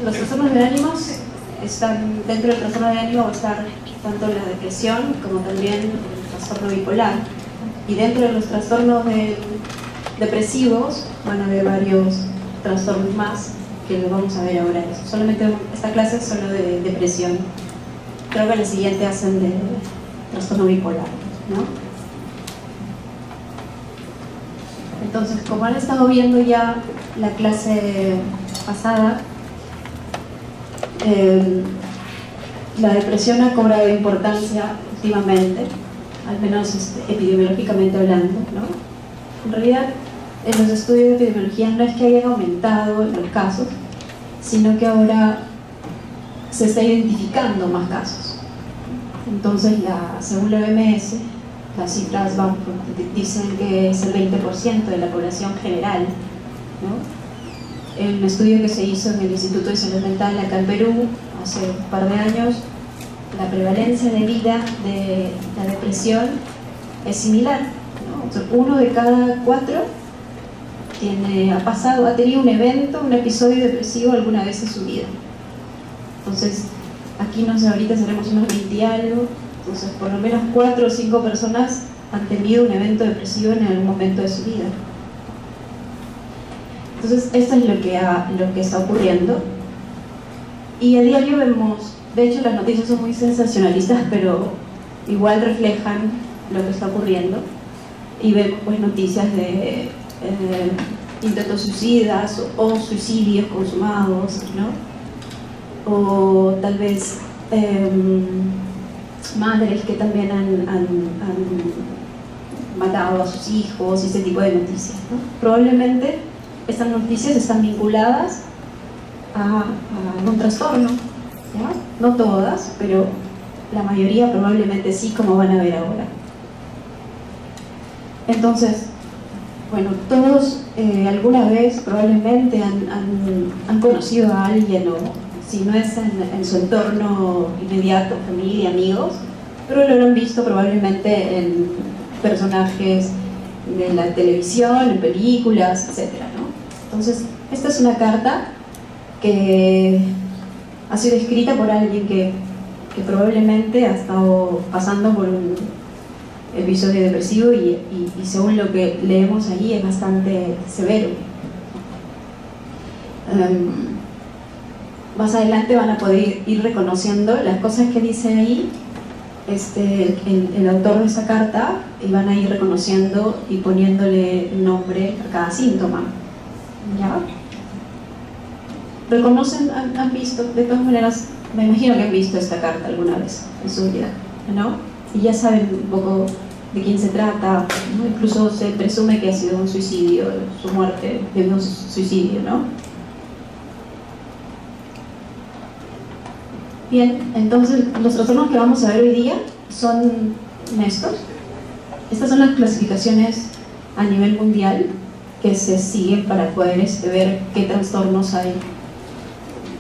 Los trastornos de ánimo están dentro del trastorno de ánimo, va a estar tanto la depresión como también el trastorno bipolar. Y dentro de los trastornos depresivos van a haber varios trastornos más que los vamos a ver ahora. Solamente esta clase es solo de depresión. Creo que la siguiente hacen de trastorno bipolar, ¿no? Entonces, como han estado viendo ya la clase pasada, la depresión ha cobrado importancia últimamente, al menos epidemiológicamente hablando, ¿no? En realidad, en los estudios de epidemiología no es que hayan aumentado los casos, sino que ahora se está identificando más casos. Entonces, según la OMS, las cifras dicen que es el 20% de la población general, ¿no? En un estudio que se hizo en el Instituto de Salud Mental acá en Perú hace un par de años, la prevalencia de vida de la depresión es similar, ¿no? O sea, 1 de cada 4 ha tenido un evento, un episodio depresivo alguna vez en su vida. Entonces, aquí no sé, ahorita seremos unos 20 y algo, entonces por lo menos 4 o 5 personas han tenido un evento depresivo en algún momento de su vida. Entonces, esto es lo que está ocurriendo. Y a diario vemos, de hecho las noticias son muy sensacionalistas, pero igual reflejan lo que está ocurriendo. Y vemos pues noticias de intentos suicidas o suicidios consumados, ¿no? O tal vez madres que también han matado a sus hijos y ese tipo de noticias, ¿no? Probablemente estas noticias están vinculadas a un trastorno, ¿ya? No todas, pero la mayoría probablemente sí, como van a ver ahora. Entonces, bueno, todos alguna vez probablemente han conocido a alguien, o si no es en su entorno inmediato, familia, amigos, pero lo habrán visto probablemente en personajes de la televisión, en películas, etc., ¿no? Entonces, esta es una carta que ha sido escrita por alguien que probablemente ha estado pasando por un episodio depresivo y según lo que leemos allí es bastante severo. Más adelante van a poder ir reconociendo las cosas que dice ahí el autor de esa carta, y van a ir reconociendo y poniéndole nombre a cada síntoma, ¿ya? ¿Reconocen? ¿Han visto? De todas maneras, me imagino que han visto esta carta alguna vez en su vida, ¿no? Y ya saben un poco de quién se trata, ¿no? Incluso se presume que ha sido un suicidio, su muerte de un suicidio, ¿no? Bien, entonces los trastornos que vamos a ver hoy día son estos. Estas son las clasificaciones a nivel mundial que se siguen para poder ver qué trastornos hay,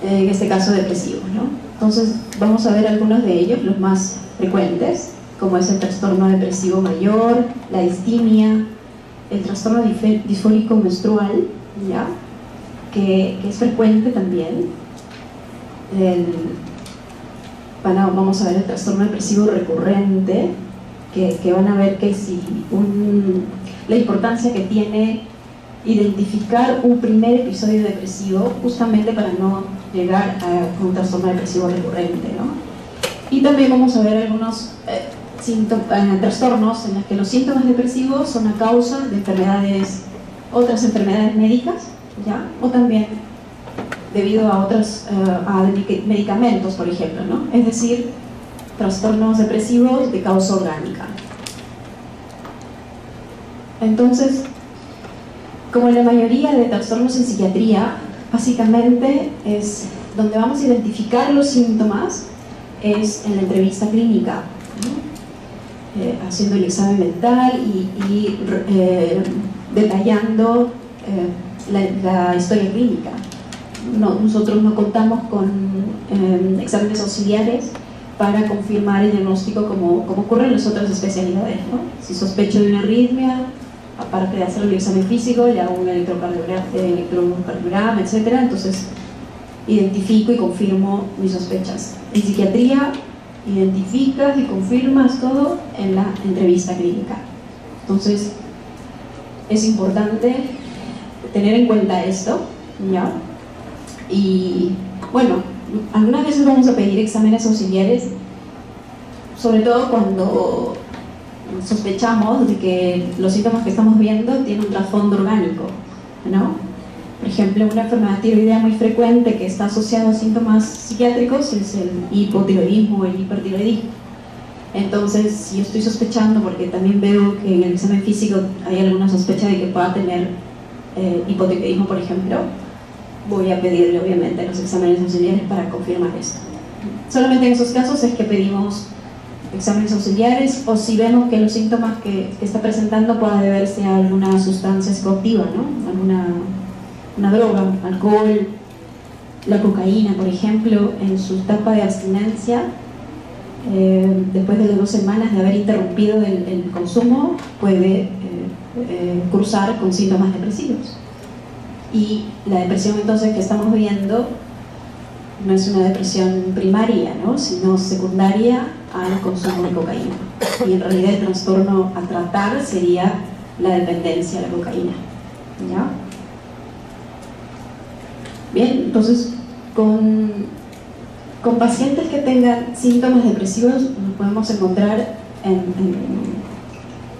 en este caso depresivos, ¿no? Entonces vamos a ver algunos de ellos, los más frecuentes, como es el trastorno depresivo mayor, la distimia, el trastorno disfórico menstrual, ¿ya? Que es frecuente también. Vamos a ver el trastorno depresivo recurrente, que van a ver que si la importancia que tiene identificar un primer episodio depresivo, justamente para no llegar a un trastorno depresivo recurrente, ¿no? Y también vamos a ver algunos trastornos en los que los síntomas depresivos son a causa de otras enfermedades médicas, ¿ya? O también debido a medicamentos, por ejemplo, ¿no? Es decir, trastornos depresivos de causa orgánica. Entonces, como la mayoría de trastornos en psiquiatría, básicamente es donde vamos a identificar los síntomas es en la entrevista clínica, ¿no? Haciendo el examen mental y detallando la historia clínica. Nosotros no contamos con exámenes auxiliares para confirmar el diagnóstico como ocurre en las otras especialidades, ¿no? Si sospecho de una arritmia, aparte de hacer el examen físico, le hago un electrocardiograma, etc. Entonces, identifico y confirmo mis sospechas. En psiquiatría, identificas y confirmas todo en la entrevista clínica. Entonces, es importante tener en cuenta esto, ¿ya? Y bueno, algunas veces vamos a pedir exámenes auxiliares, sobre todo cuando sospechamos de que los síntomas que estamos viendo tienen un trasfondo orgánico, ¿no? Por ejemplo, una enfermedad tiroidea muy frecuente que está asociada a síntomas psiquiátricos es el hipotiroidismo o el hipertiroidismo. Entonces, si yo estoy sospechando, porque también veo que en el examen físico hay alguna sospecha de que pueda tener hipotiroidismo, por ejemplo, voy a pedirle obviamente los exámenes auxiliares para confirmar esto. Solamente en esos casos es que pedimos exámenes auxiliares, o si vemos que los síntomas que está presentando pueda deberse a alguna sustancia psicoactiva, ¿no? Una droga, alcohol, la cocaína, por ejemplo, en su etapa de abstinencia, después de las 2 semanas de haber interrumpido el consumo, puede cursar con síntomas depresivos. Y la depresión entonces que estamos viendo no es una depresión primaria, ¿no? Sino secundaria al consumo de cocaína. Y en realidad el trastorno a tratar sería la dependencia de la cocaína, ¿ya? Bien, entonces con pacientes que tengan síntomas depresivos nos podemos encontrar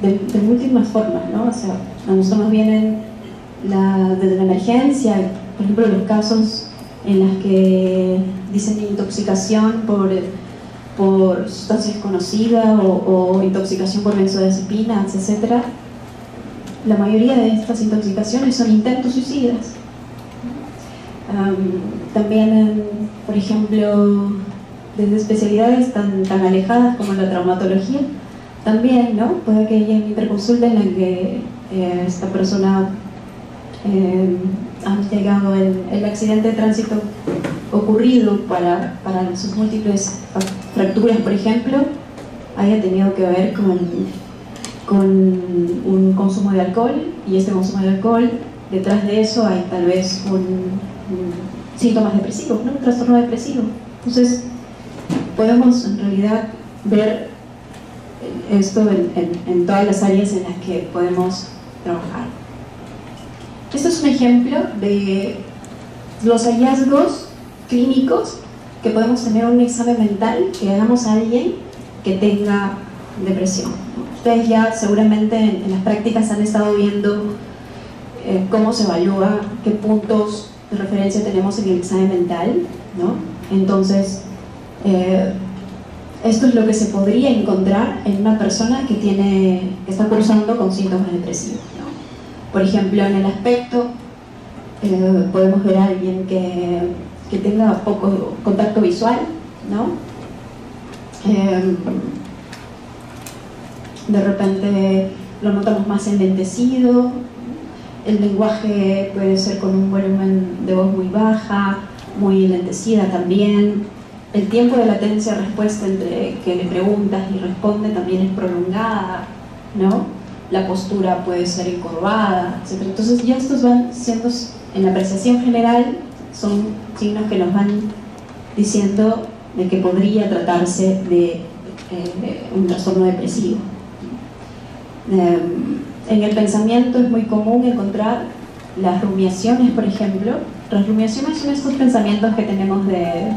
de múltiples formas, ¿no? O sea, a nosotros nos vienen desde la emergencia, por ejemplo, los casos en los que dicen intoxicación por sustancia desconocida o intoxicación por benzodiazepinas, etc. La mayoría de estas intoxicaciones son intentos suicidas. También, por ejemplo, desde especialidades tan alejadas como la traumatología, también, ¿no? Puede que haya una interconsulta en la que esta persona ha llegado el accidente de tránsito ocurrido para sus múltiples fracturas, por ejemplo, haya tenido que ver con un consumo de alcohol, y este consumo de alcohol, detrás de eso hay tal vez síntomas depresivos, ¿no? Un trastorno depresivo. Entonces, podemos en realidad ver esto en todas las áreas en las que podemos trabajar. Este es un ejemplo de los hallazgos clínicos que podemos tener en un examen mental que hagamos a alguien que tenga depresión. Ustedes ya seguramente en las prácticas han estado viendo cómo se evalúa, qué puntos de referencia tenemos en el examen mental, ¿no? Entonces, esto es lo que se podría encontrar en una persona que está cursando con síntomas depresivos, ¿no? Por ejemplo, en el aspecto, podemos ver a alguien que tenga poco contacto visual, ¿no? De repente lo notamos más enlentecido, el lenguaje puede ser con un volumen de voz muy baja, muy enlentecida también. El tiempo de latencia de respuesta entre que le preguntas y responde también es prolongada, ¿no? La postura puede ser encorvada, etc. Entonces ya estos van siendo, en la apreciación general, son signos que nos van diciendo de que podría tratarse de un trastorno depresivo. En el pensamiento es muy común encontrar las rumiaciones, por ejemplo. Las rumiaciones son estos pensamientos que tenemos de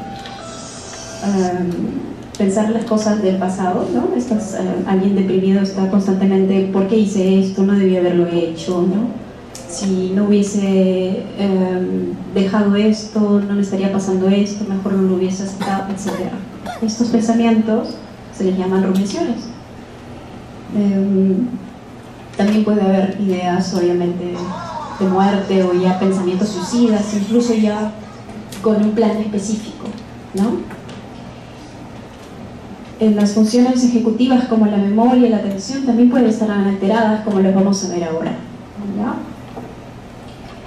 pensar las cosas del pasado, ¿no? Alguien deprimido está constantemente, ¿por qué hice esto? No debía haberlo hecho, ¿no? Si no hubiese dejado esto, no me estaría pasando esto, mejor no lo hubiese estado, etc. Estos pensamientos se les llaman rumiaciones. También puede haber ideas, obviamente, de muerte o ya pensamientos suicidas, incluso ya con un plan específico, ¿no? En las funciones ejecutivas como la memoria y la atención también pueden estar alteradas, como lo vamos a ver ahora, ¿ya?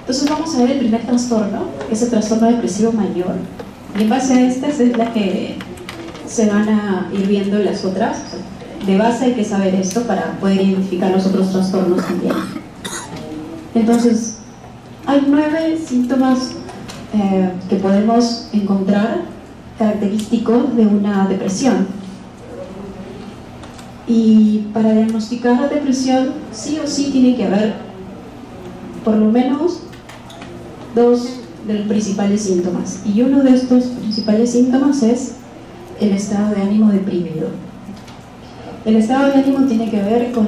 Entonces vamos a ver el primer trastorno, que es el trastorno depresivo mayor. Y en base a estas es la que se van a ir viendo las otras. De base hay que saber esto para poder identificar los otros trastornos también. Entonces, hay 9 síntomas que podemos encontrar característicos de una depresión. Y para diagnosticar la depresión, sí o sí tiene que haber por lo menos dos de los principales síntomas. Y uno de estos principales síntomas es el estado de ánimo deprimido. El estado de ánimo tiene que ver con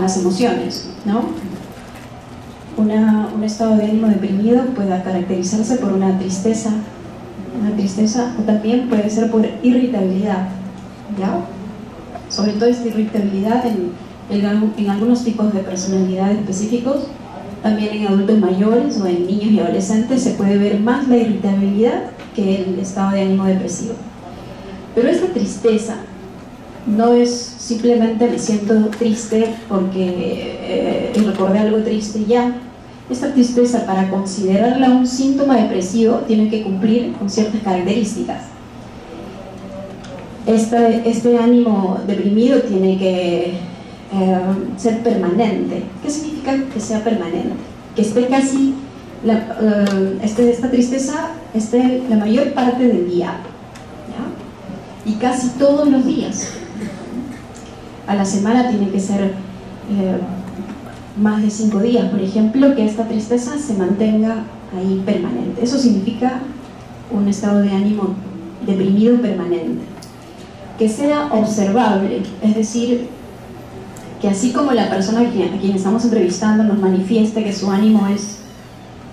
las emociones, ¿no? Un estado de ánimo deprimido puede caracterizarse por una tristeza, o también puede ser por irritabilidad, ¿ya? Sobre todo esta irritabilidad en algunos tipos de personalidad específicos, también en adultos mayores o en niños y adolescentes se puede ver más la irritabilidad que el estado de ánimo depresivo. Pero esta tristeza no es simplemente me siento triste porque recordé algo triste ya. Esta tristeza, para considerarla un síntoma depresivo, tiene que cumplir con ciertas características. Este ánimo deprimido tiene que ser permanente. ¿Qué significa que sea permanente? Que esté casi, esta tristeza esté la mayor parte del día, ¿ya? Y casi todos los días. A la semana tiene que ser más de 5 días, por ejemplo, que esta tristeza se mantenga ahí permanente. Eso significa un estado de ánimo deprimido permanente. Que sea observable, es decir, que así como la persona a quien estamos entrevistando nos manifiesta que su ánimo es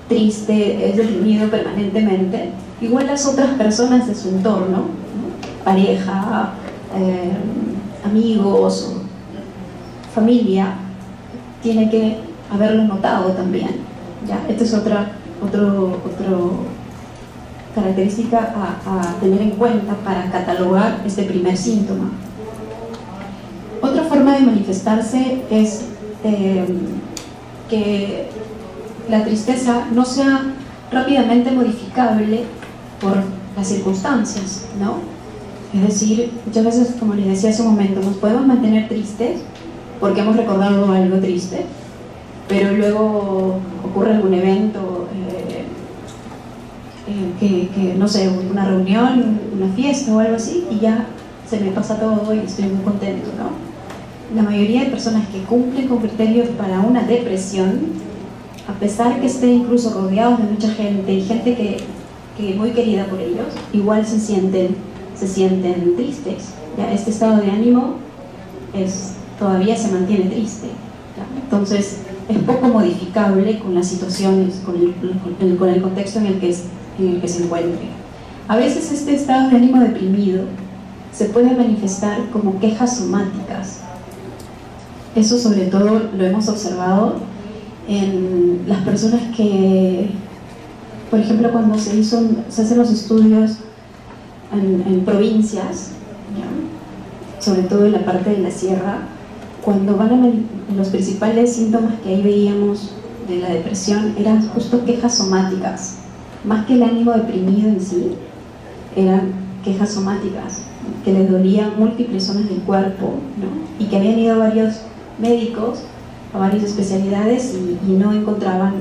triste, es deprimido permanentemente, igual las otras personas de su entorno, ¿no? Pareja, amigos, familia, tiene que haberlo notado también, ¿ya? Esta es otra característica a tener en cuenta para catalogar este primer síntoma. Otra forma de manifestarse es que la tristeza no sea rápidamente modificable por las circunstancias, ¿no? Es decir, muchas veces, como les decía hace un momento, nos podemos mantener tristes porque hemos recordado algo triste, pero luego ocurre algún evento, no sé, una reunión, una fiesta o algo así, y ya se me pasa todo y estoy muy contento, ¿no? La mayoría de personas que cumplen con criterios para una depresión, a pesar que estén incluso rodeados de mucha gente y gente que muy querida por ellos, igual se sienten tristes, ¿ya? Este estado de ánimo todavía se mantiene triste, ¿ya? Entonces es poco modificable con las situaciones, con el contexto en el que se encuentre. A veces este estado de ánimo deprimido se puede manifestar como quejas somáticas. Eso sobre todo lo hemos observado en las personas que, por ejemplo, cuando se hacen los estudios en provincias, ¿ya? Sobre todo en la parte de la sierra, cuando los principales síntomas que ahí veíamos de la depresión eran justo quejas somáticas, más que el ánimo deprimido en sí, eran quejas somáticas, que les dolían múltiples zonas del cuerpo, ¿no? Y que habían ido a varios médicos, a varias especialidades y no encontraban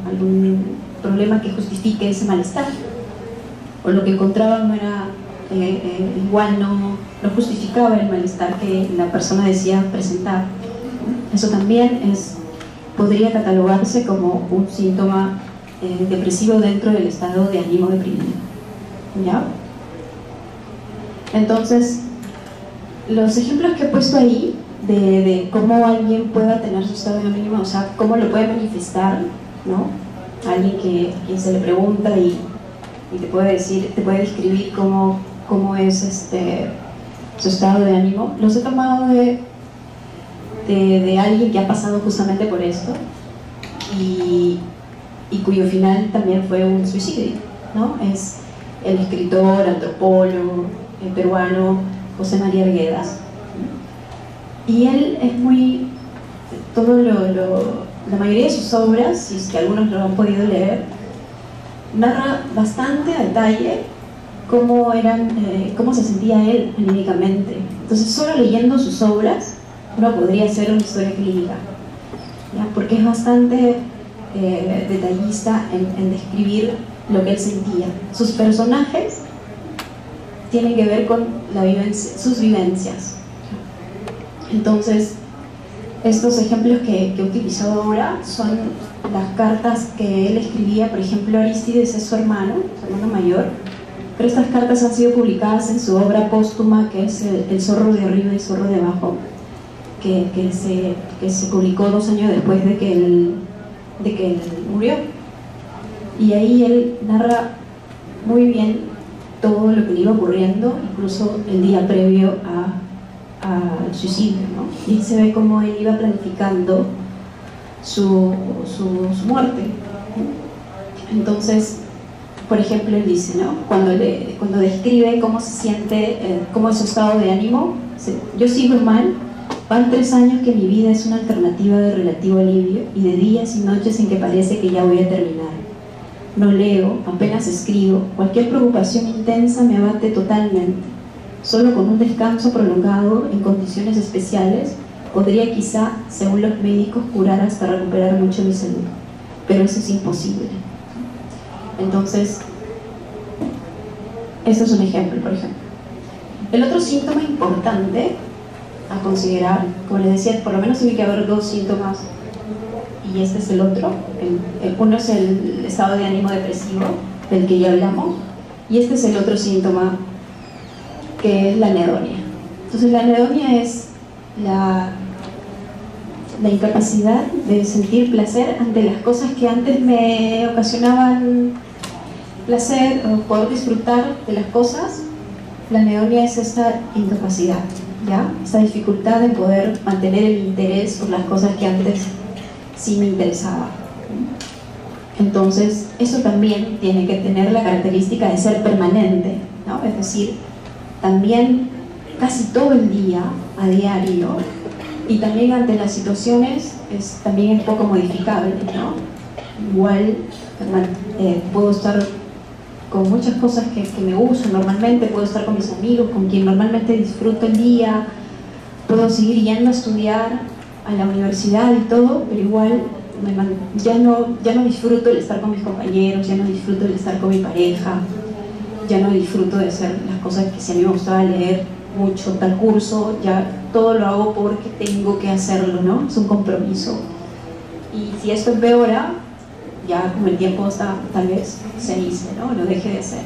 algún problema que justifique ese malestar, o lo que encontraban no era igual, no justificaba el malestar que la persona decía presentar. Eso también podría catalogarse como un síntoma depresivo dentro del estado de ánimo deprimido, ¿ya? Entonces, los ejemplos que he puesto ahí de cómo alguien pueda tener su estado de ánimo, o sea, cómo lo puede manifestar, ¿no? Alguien a quien se le pregunta y te puede describir cómo es su estado de ánimo. Los he tomado de alguien que ha pasado justamente por esto y cuyo final también fue un suicidio, ¿no? Es el escritor, antropólogo, peruano José María Arguedas. Y él es la mayoría de sus obras, si es que algunos lo han podido leer, narra bastante a detalle cómo se sentía él anímicamente. Entonces, solo leyendo sus obras uno podría hacer una historia clínica, ¿ya? Porque es bastante detallista en describir lo que él sentía. Sus personajes tienen que ver con sus vivencias. Entonces, estos ejemplos que he utilizado ahora son las cartas que él escribía. Por ejemplo, Arístides es su hermano mayor, pero estas cartas han sido publicadas en su obra póstuma, que es El zorro de arriba y el zorro de abajo, que se publicó 2 años después de que él murió. Y ahí él narra muy bien todo lo que le iba ocurriendo, incluso el día previo al suicidio, ¿no? Y se ve cómo él iba planificando su muerte. Entonces, por ejemplo, él dice, ¿no? Cuando describe cómo se siente, cómo es su estado de ánimo, yo sigo mal, van 3 años que mi vida es una alternativa de relativo alivio y de días y noches en que parece que ya voy a terminar. No leo, apenas escribo, cualquier preocupación intensa me abate totalmente. Solo con un descanso prolongado en condiciones especiales podría quizá, según los médicos, curar hasta recuperar mucho mi salud, pero eso es imposible. Entonces, eso es un ejemplo, por ejemplo. El otro síntoma importante a considerar, como les decía, por lo menos tiene que haber 2 síntomas, y este es el otro. Uno es el estado de ánimo depresivo, del que ya hablamos, y este es el otro síntoma, que es la anedonia. Entonces, la anedonia es la incapacidad de sentir placer ante las cosas que antes me ocasionaban placer, o poder disfrutar de las cosas. La anedonia es esta incapacidad, ¿ya? Esta dificultad en poder mantener el interés por las cosas que antes sí me interesaban. Entonces, eso también tiene que tener la característica de ser permanente, ¿no? Es decir, también casi todo el día, a diario, y también ante las situaciones también es poco modificable, ¿no? Igual puedo estar con muchas cosas que me gustan normalmente, puedo estar con mis amigos, con quien normalmente disfruto el día, puedo seguir yendo a estudiar a la universidad y todo, pero igual ya no disfruto el estar con mis compañeros, ya no disfruto el estar con mi pareja, ya no disfruto de hacer las cosas que si a mí me gustaba leer mucho tal curso, ya todo lo hago porque tengo que hacerlo, ¿no? Es un compromiso. Y si esto empeora, ya con el tiempo tal vez se inicie, ¿no? Lo deje de hacer.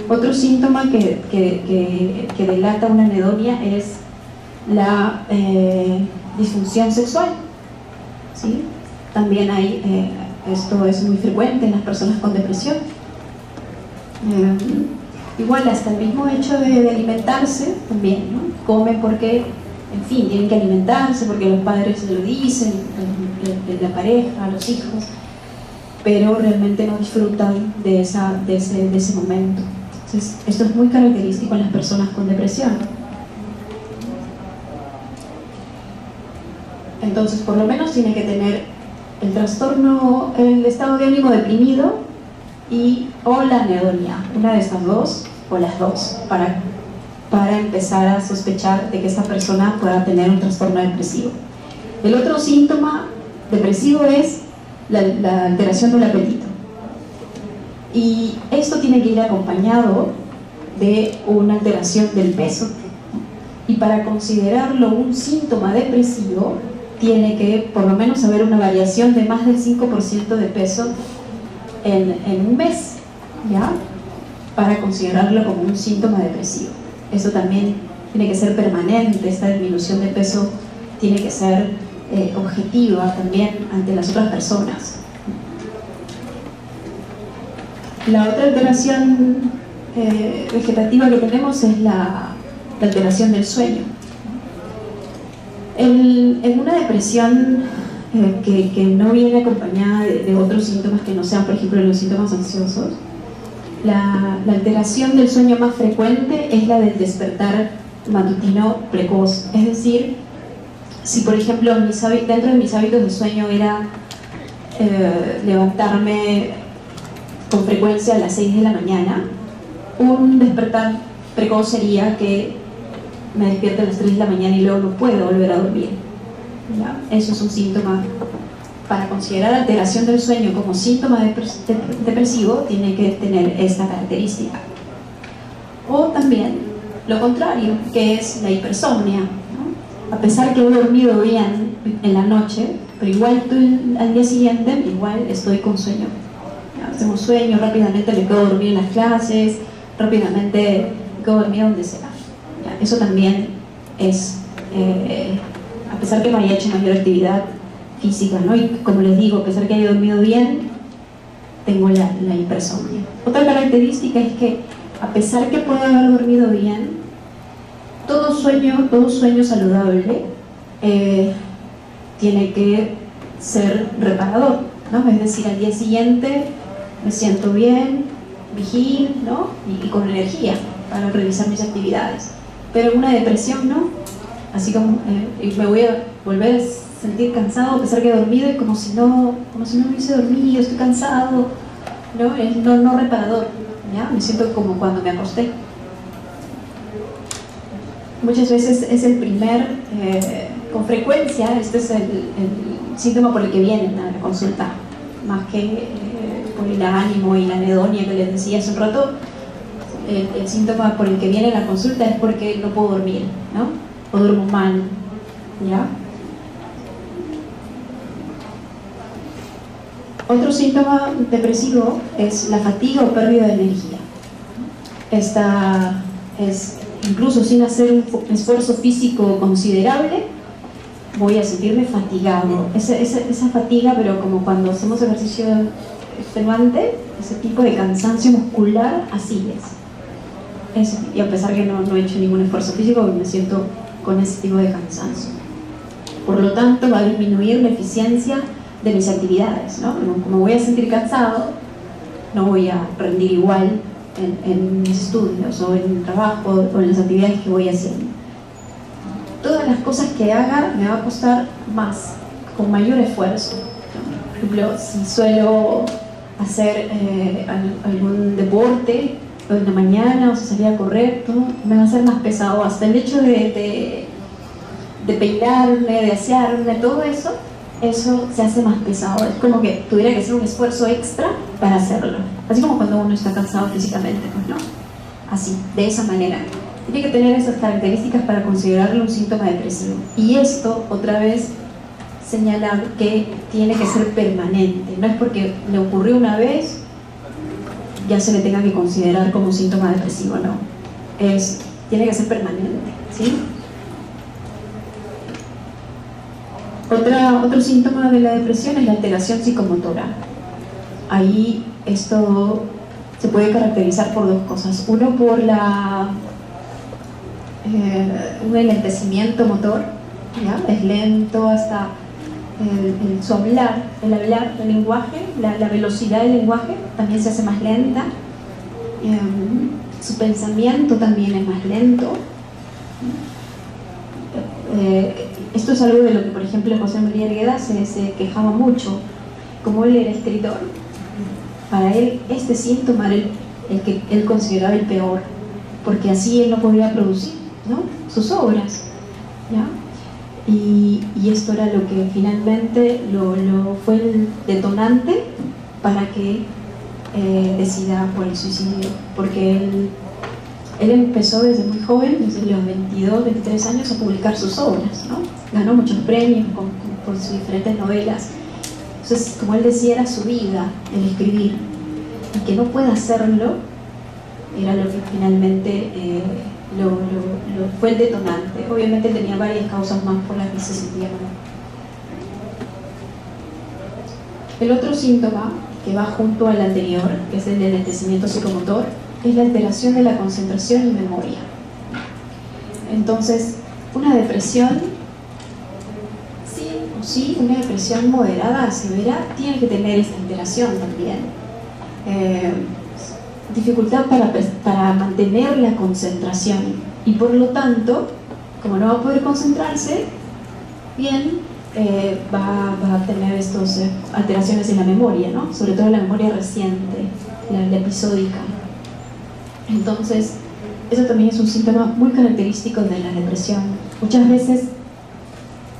Otro síntoma que delata una anedonia es la disfunción sexual, ¿sí? También esto es muy frecuente en las personas con depresión. Igual hasta el mismo hecho de alimentarse también, ¿no? Comen porque, en fin, tienen que alimentarse porque los padres se lo dicen, la pareja, los hijos, pero realmente no disfrutan de ese momento. Entonces, esto es muy característico en las personas con depresión. Entonces, por lo menos tiene que tener el trastorno, el estado de ánimo deprimido o la anedonia, una de estas dos o las dos, para empezar a sospechar de que esta persona pueda tener un trastorno depresivo. El otro síntoma depresivo es la alteración del apetito, y esto tiene que ir acompañado de una alteración del peso, y para considerarlo un síntoma depresivo tiene que por lo menos haber una variación de más del 5% de peso en un mes, ¿ya? Para considerarlo como un síntoma depresivo. Eso también tiene que ser permanente, esta disminución de peso tiene que ser objetiva también ante las otras personas. La otra alteración vegetativa que tenemos es la alteración del sueño. En una depresión que no viene acompañada de otros síntomas que no sean, por ejemplo, los síntomas ansiosos, la alteración del sueño más frecuente es la del despertar matutino precoz. Es decir, si por ejemplo dentro de mis hábitos de sueño era levantarme con frecuencia a las 6 de la mañana, un despertar precoz sería que me despierto a las 3 de la mañana y luego no puedo volver a dormir, ¿ya? Eso es un síntoma para considerar alteración del sueño como síntoma depresivo, tiene que tener esta característica. O también lo contrario, que es la hipersomnia, ¿no? A pesar que he dormido bien en la noche, pero igual al día siguiente igual estoy con sueño. ¿Ya? Tengo sueño, rápidamente me quedo dormir en las clases, rápidamente me quedo dormir donde sea. ¿Ya? Eso también es, a pesar que no haya hecho mayor actividad física, ¿no? Y como les digo, a pesar que haya dormido bien, tengo la hipersomnia. Otra característica es que a pesar que pueda haber dormido bien, todo sueño saludable tiene que ser reparador, ¿no? Es decir, al día siguiente me siento bien, vigil, ¿no? y con energía para realizar mis actividades. Pero una depresión, ¿no? Así como me voy a volver a sentir cansado a pesar que he dormido, y como si no hubiese dormido, estoy cansado, ¿no? Es no reparador, ¿ya? Me siento como cuando me acosté. Muchas veces es el primer, con frecuencia, este es el síntoma por el que vienen a la consulta, más que por el ánimo y la anedonia que les decía hace un rato. El síntoma por el que viene a la consulta es porque no puedo dormir, ¿no? O duermo mal, ¿ya? Otro síntoma depresivo es la fatiga o pérdida de energía. Esta es, incluso sin hacer un esfuerzo físico considerable, voy a sentirme fatigado. Esa fatiga, pero como cuando hacemos ejercicio extenuante, ese tipo de cansancio muscular, así es. Y a pesar que no he hecho ningún esfuerzo físico, me siento con ese tipo de cansancio. Por lo tanto, va a disminuir la eficiencia de mis actividades, ¿no? Como voy a sentir cansado, no voy a rendir igual en mis estudios o en el trabajo o en las actividades que voy haciendo. Todas las cosas que haga me va a costar más, con mayor esfuerzo, ¿no? Por ejemplo, si suelo hacer algún deporte en la mañana, o si salía a correr, todo me va a ser más pesado. Hasta el hecho de peinarme, de asearme, todo eso se hace más pesado. Es como que tuviera que hacer un esfuerzo extra para hacerlo. Así como cuando uno está cansado físicamente, pues no. Así, de esa manera. Tiene que tener esas características para considerarlo un síntoma depresivo. Y esto, otra vez, señala que tiene que ser permanente. No es porque le ocurrió una vez, ya se le tenga que considerar como un síntoma depresivo, no. Tiene que ser permanente, ¿sí? Otro síntoma de la depresión es la alteración psicomotora. Ahí esto se puede caracterizar por dos cosas. Uno, por un enlentecimiento motor, ¿ya? Es lento hasta su hablar, el lenguaje, la velocidad del lenguaje también se hace más lenta. Su pensamiento también es más lento. Esto es algo de lo que, por ejemplo, José María Arguedas se quejaba mucho. Como él era escritor, para él este síntoma era el que él consideraba el peor, porque así él no podía producir, ¿no?, sus obras, ¿ya? Y esto era lo que finalmente fue el detonante para que decida por el suicidio, porque él empezó desde muy joven, desde los 22, 23 años, a publicar sus obras, ¿no? Ganó muchos premios por sus diferentes novelas. Entonces, como él decía, era su vida el escribir, y que no pueda hacerlo era lo que finalmente fue el detonante. Obviamente tenía varias causas más por las que se sentía mal. El otro síntoma que va junto al anterior, que es el del enlentecimiento psicomotor, es la alteración de la concentración y memoria. Entonces, una depresión, sí, una depresión moderada a severa, tiene que tener esta alteración también. Dificultad para mantener la concentración, y por lo tanto, como no va a poder concentrarse bien, va a tener estas alteraciones en la memoria, ¿no? Sobre todo en la memoria reciente, la episódica. Entonces, eso también es un síntoma muy característico de la depresión. Muchas veces,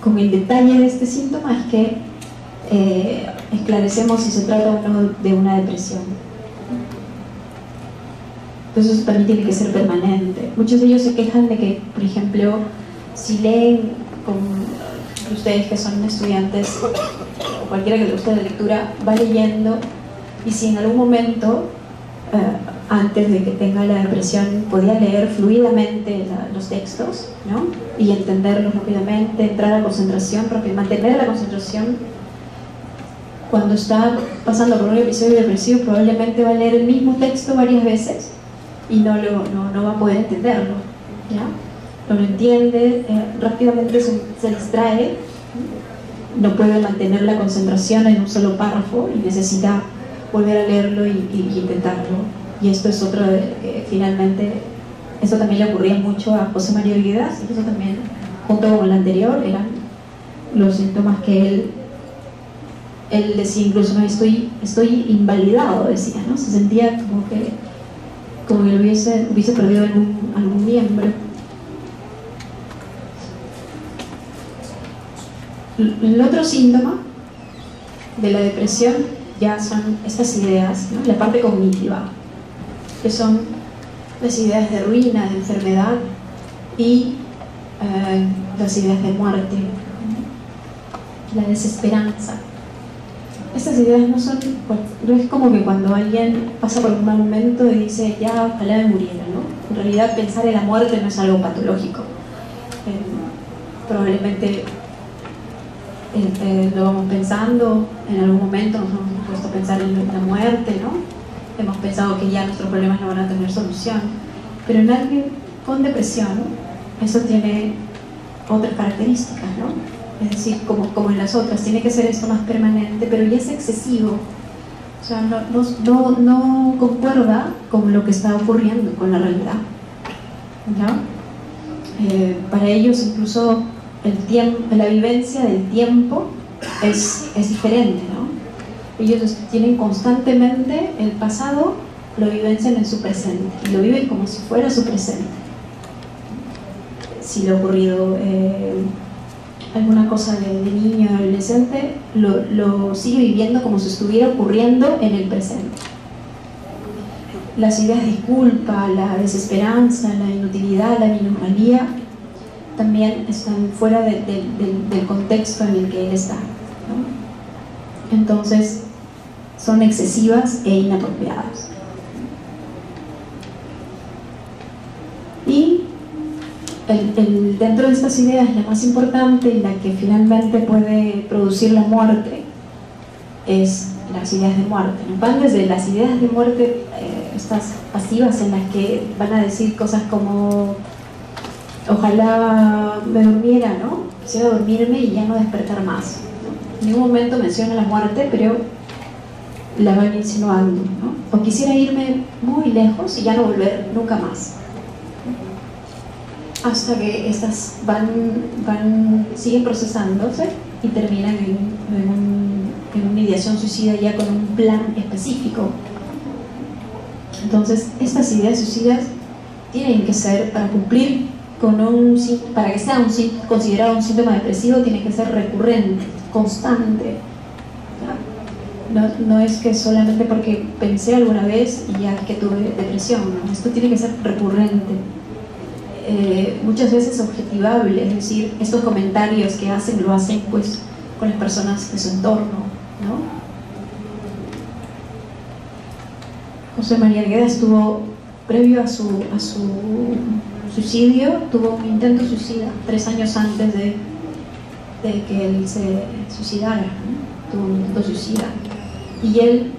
con el detalle de este síntoma, es que esclarecemos si se trata o no de una depresión. Entonces eso también tiene que ser permanente. Muchos de ellos se quejan de que, por ejemplo, si leen, con ustedes que son estudiantes o cualquiera que le guste la lectura, va leyendo, y si en algún momento antes de que tenga la depresión podía leer fluidamente los textos, ¿no? Y entenderlos rápidamente, entrar a concentración, mantener la concentración. Cuando está pasando por un episodio depresivo probablemente va a leer el mismo texto varias veces y no va a poder entenderlo, ¿ya? No lo entiende, rápidamente se distrae, no puede mantener la concentración en un solo párrafo y necesita volver a leerlo y intentarlo. Y esto es otro, finalmente, esto también le ocurría mucho a José María Villegas, y eso también, junto con el anterior, eran los síntomas que él decía, incluso, no, estoy invalidado, decía, ¿no? Se sentía como que hubiese perdido algún miembro. El otro síntoma de la depresión ya son estas ideas, ¿no? La parte cognitiva, que son las ideas de ruina, de enfermedad y las ideas de muerte, la desesperanza. Estas ideas no es como que cuando alguien pasa por un mal momento y dice, ya, ojalá me muriera, ¿no? En realidad pensar en la muerte no es algo patológico. Probablemente lo vamos pensando, en algún momento nos hemos puesto a pensar en la muerte, ¿no? Hemos pensado que ya nuestros problemas no van a tener solución, pero en alguien con depresión eso tiene otras características, ¿no? Es decir, como en las otras, tiene que ser esto más permanente, pero ya es excesivo, o sea, no concuerda con lo que está ocurriendo, con la realidad, ¿ya? Para ellos incluso la vivencia del tiempo es diferente, ¿no? Ellos tienen constantemente el pasado, lo vivencian en su presente y lo viven como si fuera su presente. Si le ha ocurrido alguna cosa de niño o adolescente, lo sigue viviendo como si estuviera ocurriendo en el presente. Las ideas de culpa, la desesperanza, la inutilidad, la minusvalía también están fuera del contexto en el que él está, ¿no? Entonces son excesivas e inapropiadas. Y dentro de estas ideas, la más importante y la que finalmente puede producir la muerte es las ideas de muerte, ¿no? Van desde las ideas de muerte, estas pasivas en las que van a decir cosas como ojalá me durmiera, ¿no? Quisiera dormirme y ya no despertar más, ¿no? En ningún momento menciona la muerte, pero la van insinuando, ¿no? O quisiera irme muy lejos y ya no volver nunca más, hasta que estas siguen procesándose y terminan en una ideación suicida ya con un plan específico. Entonces estas ideas suicidas tienen que ser, para cumplir para que sea considerado un síntoma depresivo, tiene que ser recurrente, constante. No es que solamente porque pensé alguna vez y ya que tuve depresión, ¿no? Esto tiene que ser recurrente, muchas veces objetivable, es decir, estos comentarios que hacen, lo hacen pues con las personas de su entorno, ¿no? José María Villegas tuvo, previo a su suicidio, tuvo un intento suicida 3 años antes de que él se suicidara, ¿no? Tuvo un intento suicida y él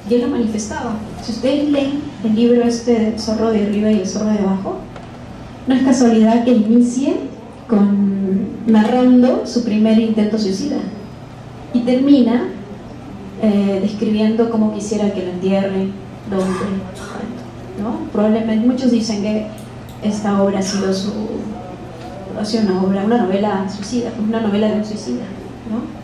lo manifestaba. Si ustedes leen el libro El zorro de arriba y el zorro de abajo, no es casualidad que inicie narrando su primer intento suicida y termina describiendo cómo quisiera que lo entierren, dónde, ¿no? Probablemente muchos dicen que esta obra ha sido una novela suicida, una novela de un suicida, ¿no?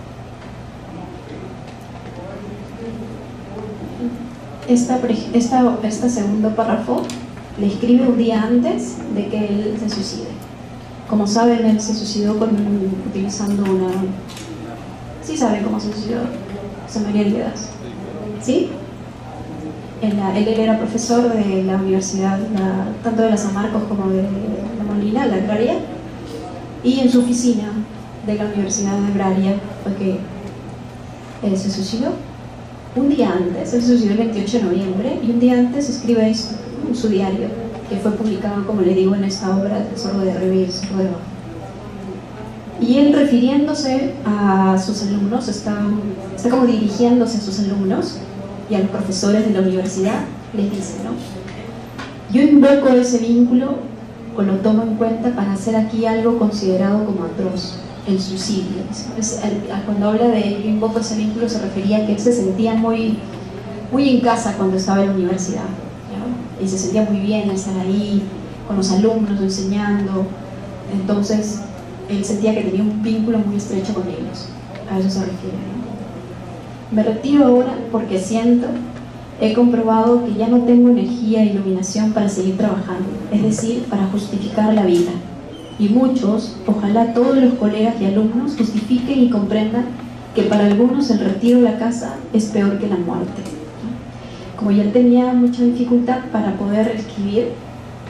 Este segundo párrafo le escribe un día antes de que él se suicide. Como saben, él se suicidó utilizando una Sí saben cómo se suicidó José María Arguedas, ¿sí? Él era profesor de la universidad, tanto de la San Marcos como de la Molina, la Agraria, y en su oficina de la Universidad Agraria fue que él se suicidó. Un día antes, él se suicidó el 28 de noviembre, y un día antes escribe esto en su diario, que fue publicado, como le digo, en esta obra del Sordo de arriba y el Sordo de abajo. Y él, refiriéndose a sus alumnos, está como dirigiéndose a sus alumnos y a los profesores de la universidad, les dice, ¿no? Yo invoco ese vínculo o lo tomo en cuenta para hacer aquí algo considerado como atroz, el suicidio. Cuando habla de yo invoco ese vínculo, se refería a que él se sentía muy en casa cuando estaba en la universidad, ¿no? Y se sentía muy bien estar ahí con los alumnos, enseñando. Entonces él sentía que tenía un vínculo muy estrecho con ellos. A eso se refiere, ¿no? Me retiro ahora porque he comprobado que ya no tengo energía e iluminación para seguir trabajando, es decir, para justificar la vida. Y muchos, ojalá todos los colegas y alumnos, justifiquen y comprendan que para algunos el retiro de la casa es peor que la muerte. Como ya tenía mucha dificultad para poder escribir,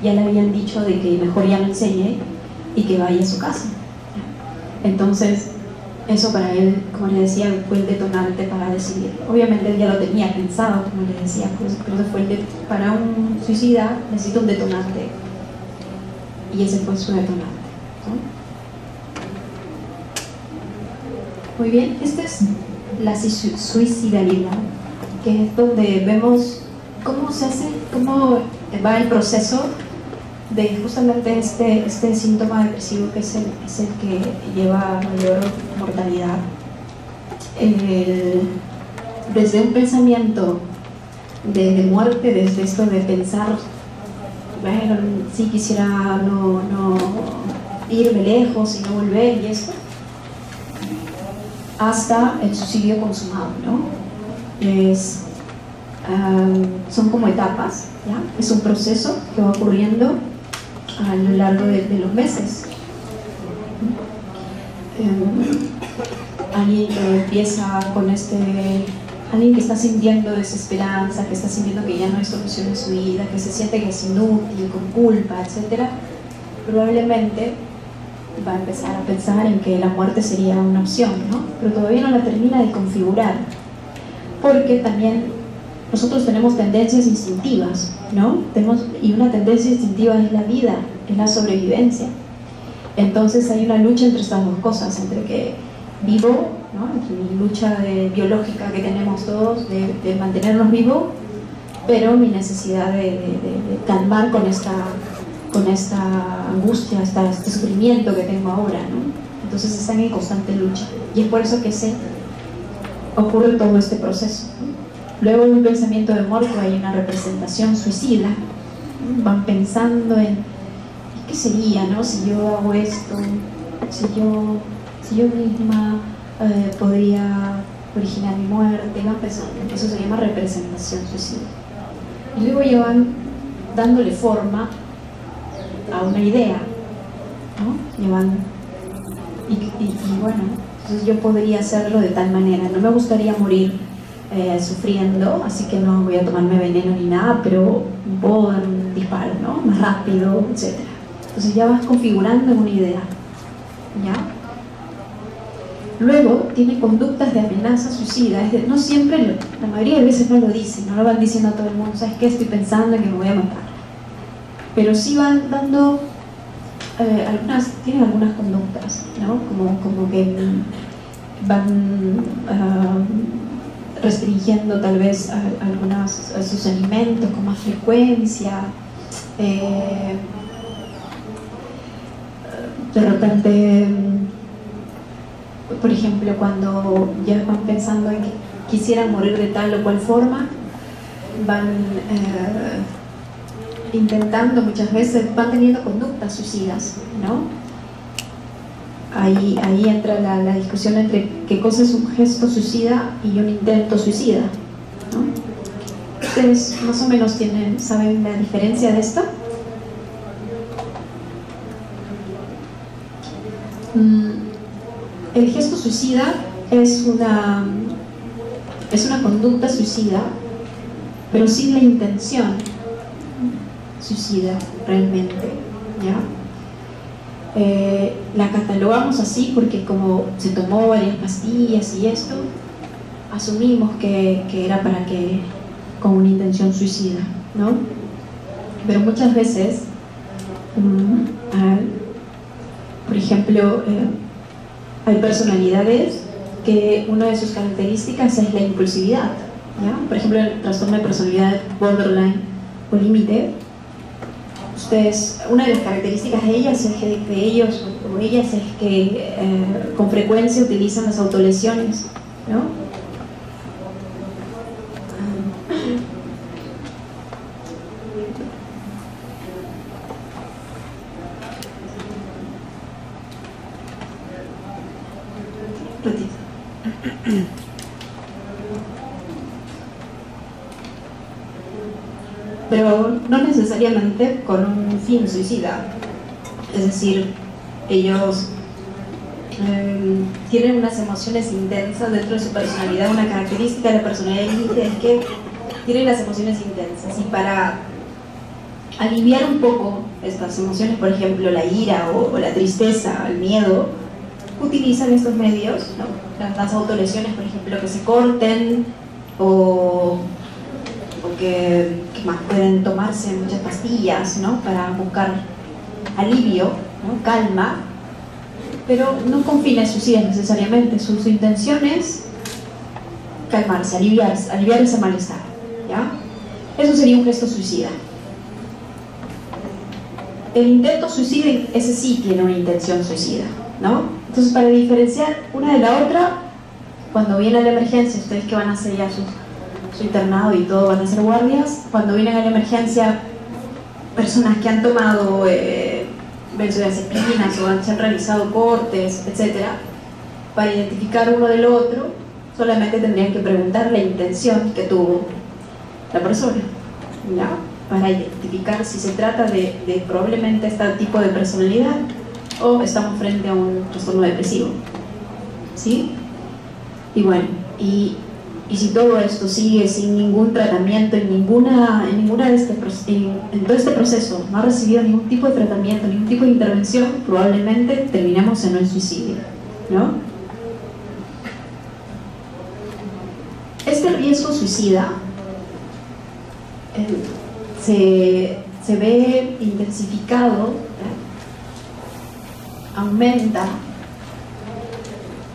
ya le habían dicho de que mejor ya no enseñe y que vaya a su casa. Entonces, eso para él, como le decía, fue el detonante para decidir. Obviamente él ya lo tenía pensado, como le decía, pues, pero para un suicida necesita un detonante. Y ese fue su detonante, ¿no? Muy bien, esta es la suicidalidad, que es donde vemos cómo se hace, cómo va el proceso de justamente este síntoma depresivo, que es el que lleva a mayor mortalidad. Desde un pensamiento de muerte, desde esto de pensar, bueno, sí quisiera no irme lejos y no volver y esto, hasta el suicidio consumado, ¿no? Son como etapas, ¿ya? Es un proceso que va ocurriendo a lo largo de los meses. Alguien que empieza con alguien que está sintiendo desesperanza, que está sintiendo que ya no hay solución en su vida, que se siente que es inútil, con culpa, etc., probablemente va a empezar a pensar en que la muerte sería una opción, ¿no? Pero todavía no la termina de configurar, porque también nosotros tenemos tendencias instintivas, ¿no? Y una tendencia instintiva es la vida, es la sobrevivencia. Entonces hay una lucha entre estas dos cosas, entre que vivo, ¿no? Entre mi lucha biológica que tenemos todos de mantenernos vivos, pero mi necesidad de calmar con esta angustia, este sufrimiento que tengo ahora, ¿no? Entonces están en constante lucha, y es por eso que ocurre todo este proceso, ¿no? Luego de un pensamiento de muerte hay una representación suicida, ¿no? Van pensando en ¿qué sería, no? Si yo hago esto, si yo misma podría originar mi muerte. Van pensando, eso se llama representación suicida. Y luego ya van dándole forma a una idea, ¿no? Y bueno, entonces yo podría hacerlo de tal manera. No me gustaría morir sufriendo, así que no voy a tomarme veneno ni nada, pero puedo dar un disparo, ¿no? Más rápido, etc. Entonces ya vas configurando una idea, ¿ya? Luego tiene conductas de amenaza suicida. No siempre, la mayoría de veces no lo dicen, no lo van diciendo a todo el mundo, ¿sabes qué? Estoy pensando en que me voy a matar. Pero sí van dando tienen algunas conductas, ¿no? Como que van restringiendo tal vez a sus alimentos con más frecuencia. De repente, por ejemplo, cuando ya van pensando en que quisieran morir de tal o cual forma, van intentando, muchas veces van teniendo conductas suicidas, ¿no? Ahí entra la discusión entre qué cosa es un gesto suicida y un intento suicida, ¿no? ¿Ustedes más o menos saben la diferencia de esto? El gesto suicida es una conducta suicida, pero sin la intención suicida realmente, ¿ya? La catalogamos así porque como se tomó varias pastillas y esto, asumimos que era para que con una intención suicida, ¿no? Pero muchas veces, por ejemplo, hay personalidades que una de sus características es la impulsividad, ¿ya? Por ejemplo, el trastorno de personalidad borderline o límite, una de las características de ellas es que ellos o ellas es que con frecuencia utilizan las autolesiones, ¿no? Pero no necesariamente con un fin suicida, es decir, ellos tienen unas emociones intensas dentro de su personalidad. Una característica de la personalidad límite es que tienen las emociones intensas, y para aliviar un poco estas emociones, por ejemplo la ira o la tristeza, el miedo, utilizan estos medios, ¿no? Las autolesiones, por ejemplo, que se corten o que más pueden tomarse muchas pastillas, ¿no? Para buscar alivio, ¿no? Calma, pero no con fines suicidas necesariamente. Su intención es calmarse, aliviar ese malestar, ¿ya? Eso sería un gesto suicida. El intento suicida, ese sí tiene una intención suicida, ¿no? Entonces, para diferenciar una de la otra, cuando viene a la emergencia, ustedes que van a hacer ya su internado y todo, van a ser guardias, cuando vienen a la emergencia personas que han tomado benzodiazepinas o se han realizado cortes, etcétera, para identificar uno del otro, solamente tendrían que preguntar la intención que tuvo la persona, ¿ya? Para identificar si se trata de probablemente este tipo de personalidad o estamos frente a un trastorno depresivo, ¿sí? Y bueno, y si todo esto sigue sin ningún tratamiento, en todo este proceso no ha recibido ningún tipo de tratamiento, ningún tipo de intervención, probablemente terminemos en un suicidio, ¿no? Este riesgo suicida se ve intensificado, aumenta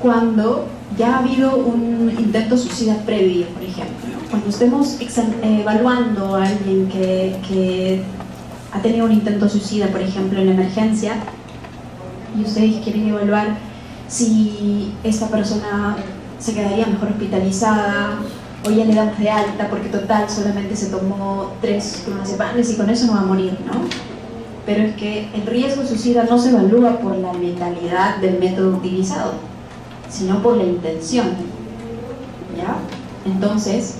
cuando ya ha habido un intento suicida previo, por ejemplo, ¿no? Cuando estemos evaluando a alguien que ha tenido un intento suicida, por ejemplo, en la emergencia, y ustedes quieren evaluar si esta persona se quedaría mejor hospitalizada o ya le damos de alta porque total solamente se tomó 3 clonazepams y con eso no va a morir, ¿no? Pero es que el riesgo suicida no se evalúa por la letalidad del método utilizado, sino por la intención, ¿ya? Entonces,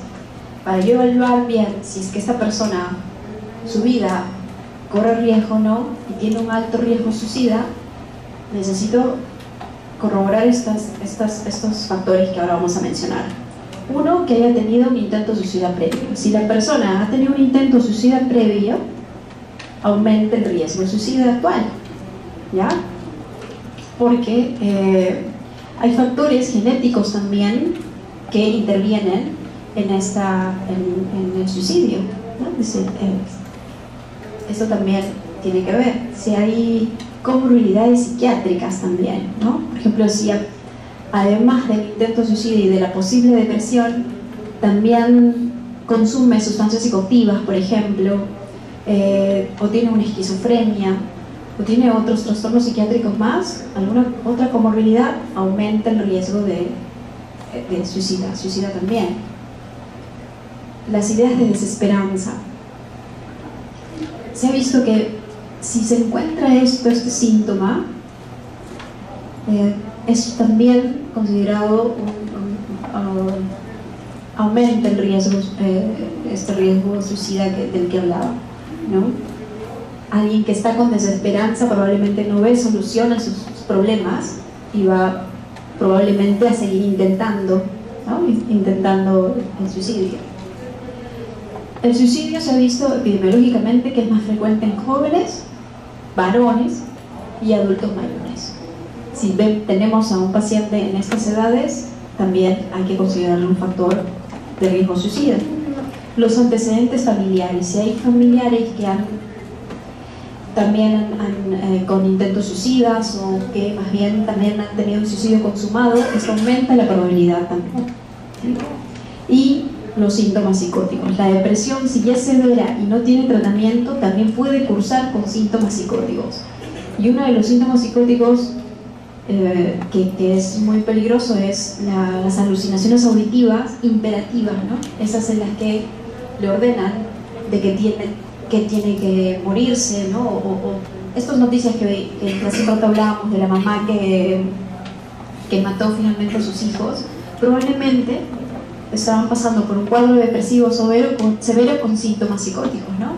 para yo evaluar bien si es que esta persona, su vida corre riesgo o no, y tiene un alto riesgo suicida, necesito corroborar estos factores que ahora vamos a mencionar. Uno, que haya tenido un intento suicida previo. Si la persona ha tenido un intento suicida previo, aumenta el riesgo de suicida actual, ¿ya? Porque hay factores genéticos también que intervienen en el suicidio, ¿no? Esto también tiene que ver. Si hay comorbilidades psiquiátricas también, ¿no? Por ejemplo, si además del intento suicida y de la posible depresión, también consume sustancias psicoactivas, por ejemplo, o tiene una esquizofrenia, o tiene otros trastornos psiquiátricos más, alguna otra comorbilidad, aumenta el riesgo de suicida también. Las ideas de desesperanza. Se ha visto que si se encuentra este síntoma, es también considerado aumenta el riesgo, este riesgo suicida del que hablaba, ¿no? Alguien que está con desesperanza probablemente no ve solución a sus problemas y va probablemente a seguir intentando, ¿no? Intentando el suicidio. El suicidio se ha visto epidemiológicamente que es más frecuente en jóvenes, varones y adultos mayores. Si tenemos a un paciente en estas edades, también hay que considerarlo un factor de riesgo suicida. Los antecedentes familiares, si hay familiares que también con intentos suicidas o que más bien también han tenido un suicidio consumado, esto aumenta la probabilidad también. Y los síntomas psicóticos. La depresión, si ya es severa y no tiene tratamiento, también puede cursar con síntomas psicóticos. Y uno de los síntomas psicóticos que es muy peligroso es las alucinaciones auditivas imperativas, ¿no? Esas en las que le ordenan de que tiene que morirse, ¿no? O estas noticias que hace rato hablábamos de la mamá que mató finalmente a sus hijos, probablemente estaban pasando por un cuadro depresivo severo con síntomas psicóticos, ¿no?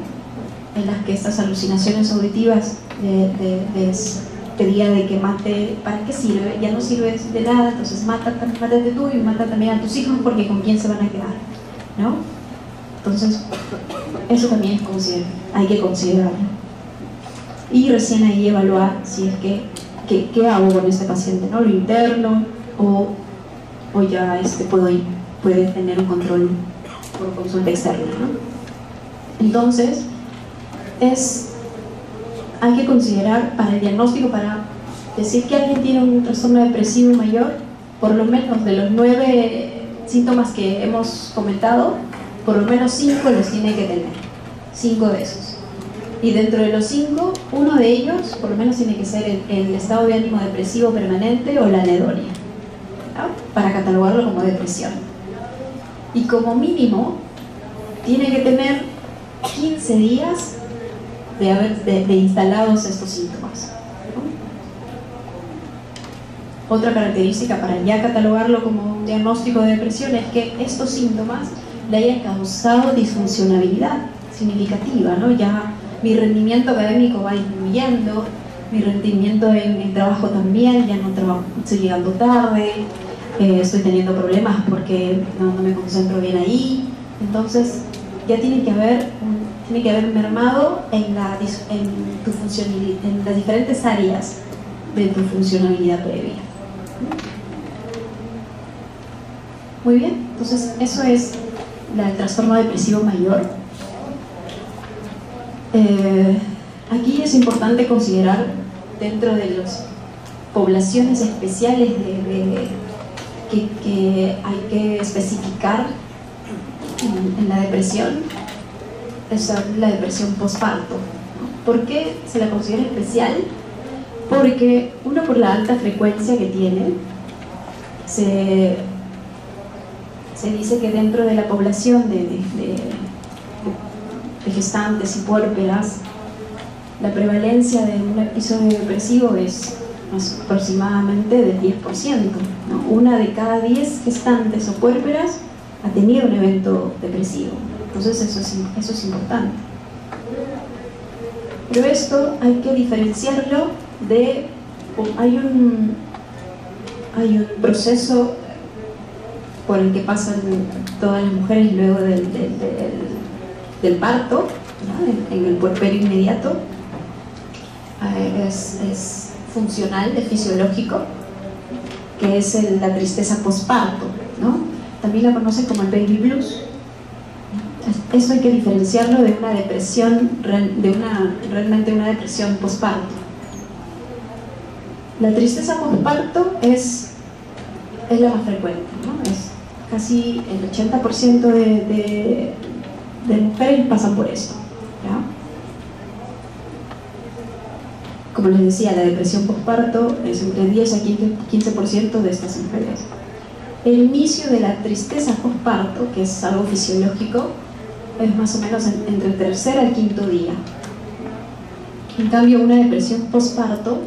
En las que estas alucinaciones auditivas les pedía de que mate, ¿para qué sirve? Ya no sirve de nada, entonces mátate tú y mata también a tus hijos porque con quién se van a quedar, ¿no? Entonces, eso también hay que considerarlo. Y recién ahí evaluar si es que, ¿qué hago con este paciente? ¿No? Lo interno o ya puede tener un control por consulta externa, ¿no? Entonces, hay que considerar para el diagnóstico, para decir que alguien tiene un trastorno depresivo mayor, por lo menos de los 9 síntomas que hemos comentado, por lo menos 5 los tiene que tener, 5 de esos. Y dentro de los 5, uno de ellos por lo menos tiene que ser el estado de ánimo depresivo permanente o la anedonia, ¿no? Para catalogarlo como depresión. Y como mínimo tiene que tener 15 días de instalados estos síntomas, ¿no? Otra característica para ya catalogarlo como un diagnóstico de depresión es que estos síntomas le hayan causado disfuncionabilidad significativa, ¿no? Ya mi rendimiento académico va disminuyendo, mi rendimiento en el trabajo también, ya no trabajo, estoy llegando tarde, estoy teniendo problemas porque no me concentro bien ahí. Entonces ya tiene que haber mermado en las diferentes áreas de tu funcionalidad previa. Muy bien, entonces eso es el trastorno depresivo mayor. Aquí es importante considerar, dentro de las poblaciones especiales que hay que especificar en la depresión, es la depresión postparto, ¿no? ¿Por qué se la considera especial? Porque, uno, por la alta frecuencia que tiene, se dice que dentro de la población de gestantes y puérperas, la prevalencia de un episodio depresivo es aproximadamente del 10%, ¿no? Una de cada 10 gestantes o puérperas ha tenido un evento depresivo. Entonces eso es importante. Pero esto hay que diferenciarlo de... Hay un proceso por el que pasan todas las mujeres luego del parto, ¿no? En el puerperio inmediato. Es funcional, es fisiológico, que es la tristeza postparto, ¿no? También la conocen como el baby blues. Eso hay que diferenciarlo de una depresión, realmente una depresión postparto. La tristeza postparto es la más frecuente, ¿no? Es casi el 80% de mujeres pasan por esto, ¿ya? Como les decía, la depresión postparto es entre 10 a 15% de estas mujeres. El inicio de la tristeza postparto, que es algo fisiológico, es más o menos entre el tercer al quinto día. En cambio, una depresión postparto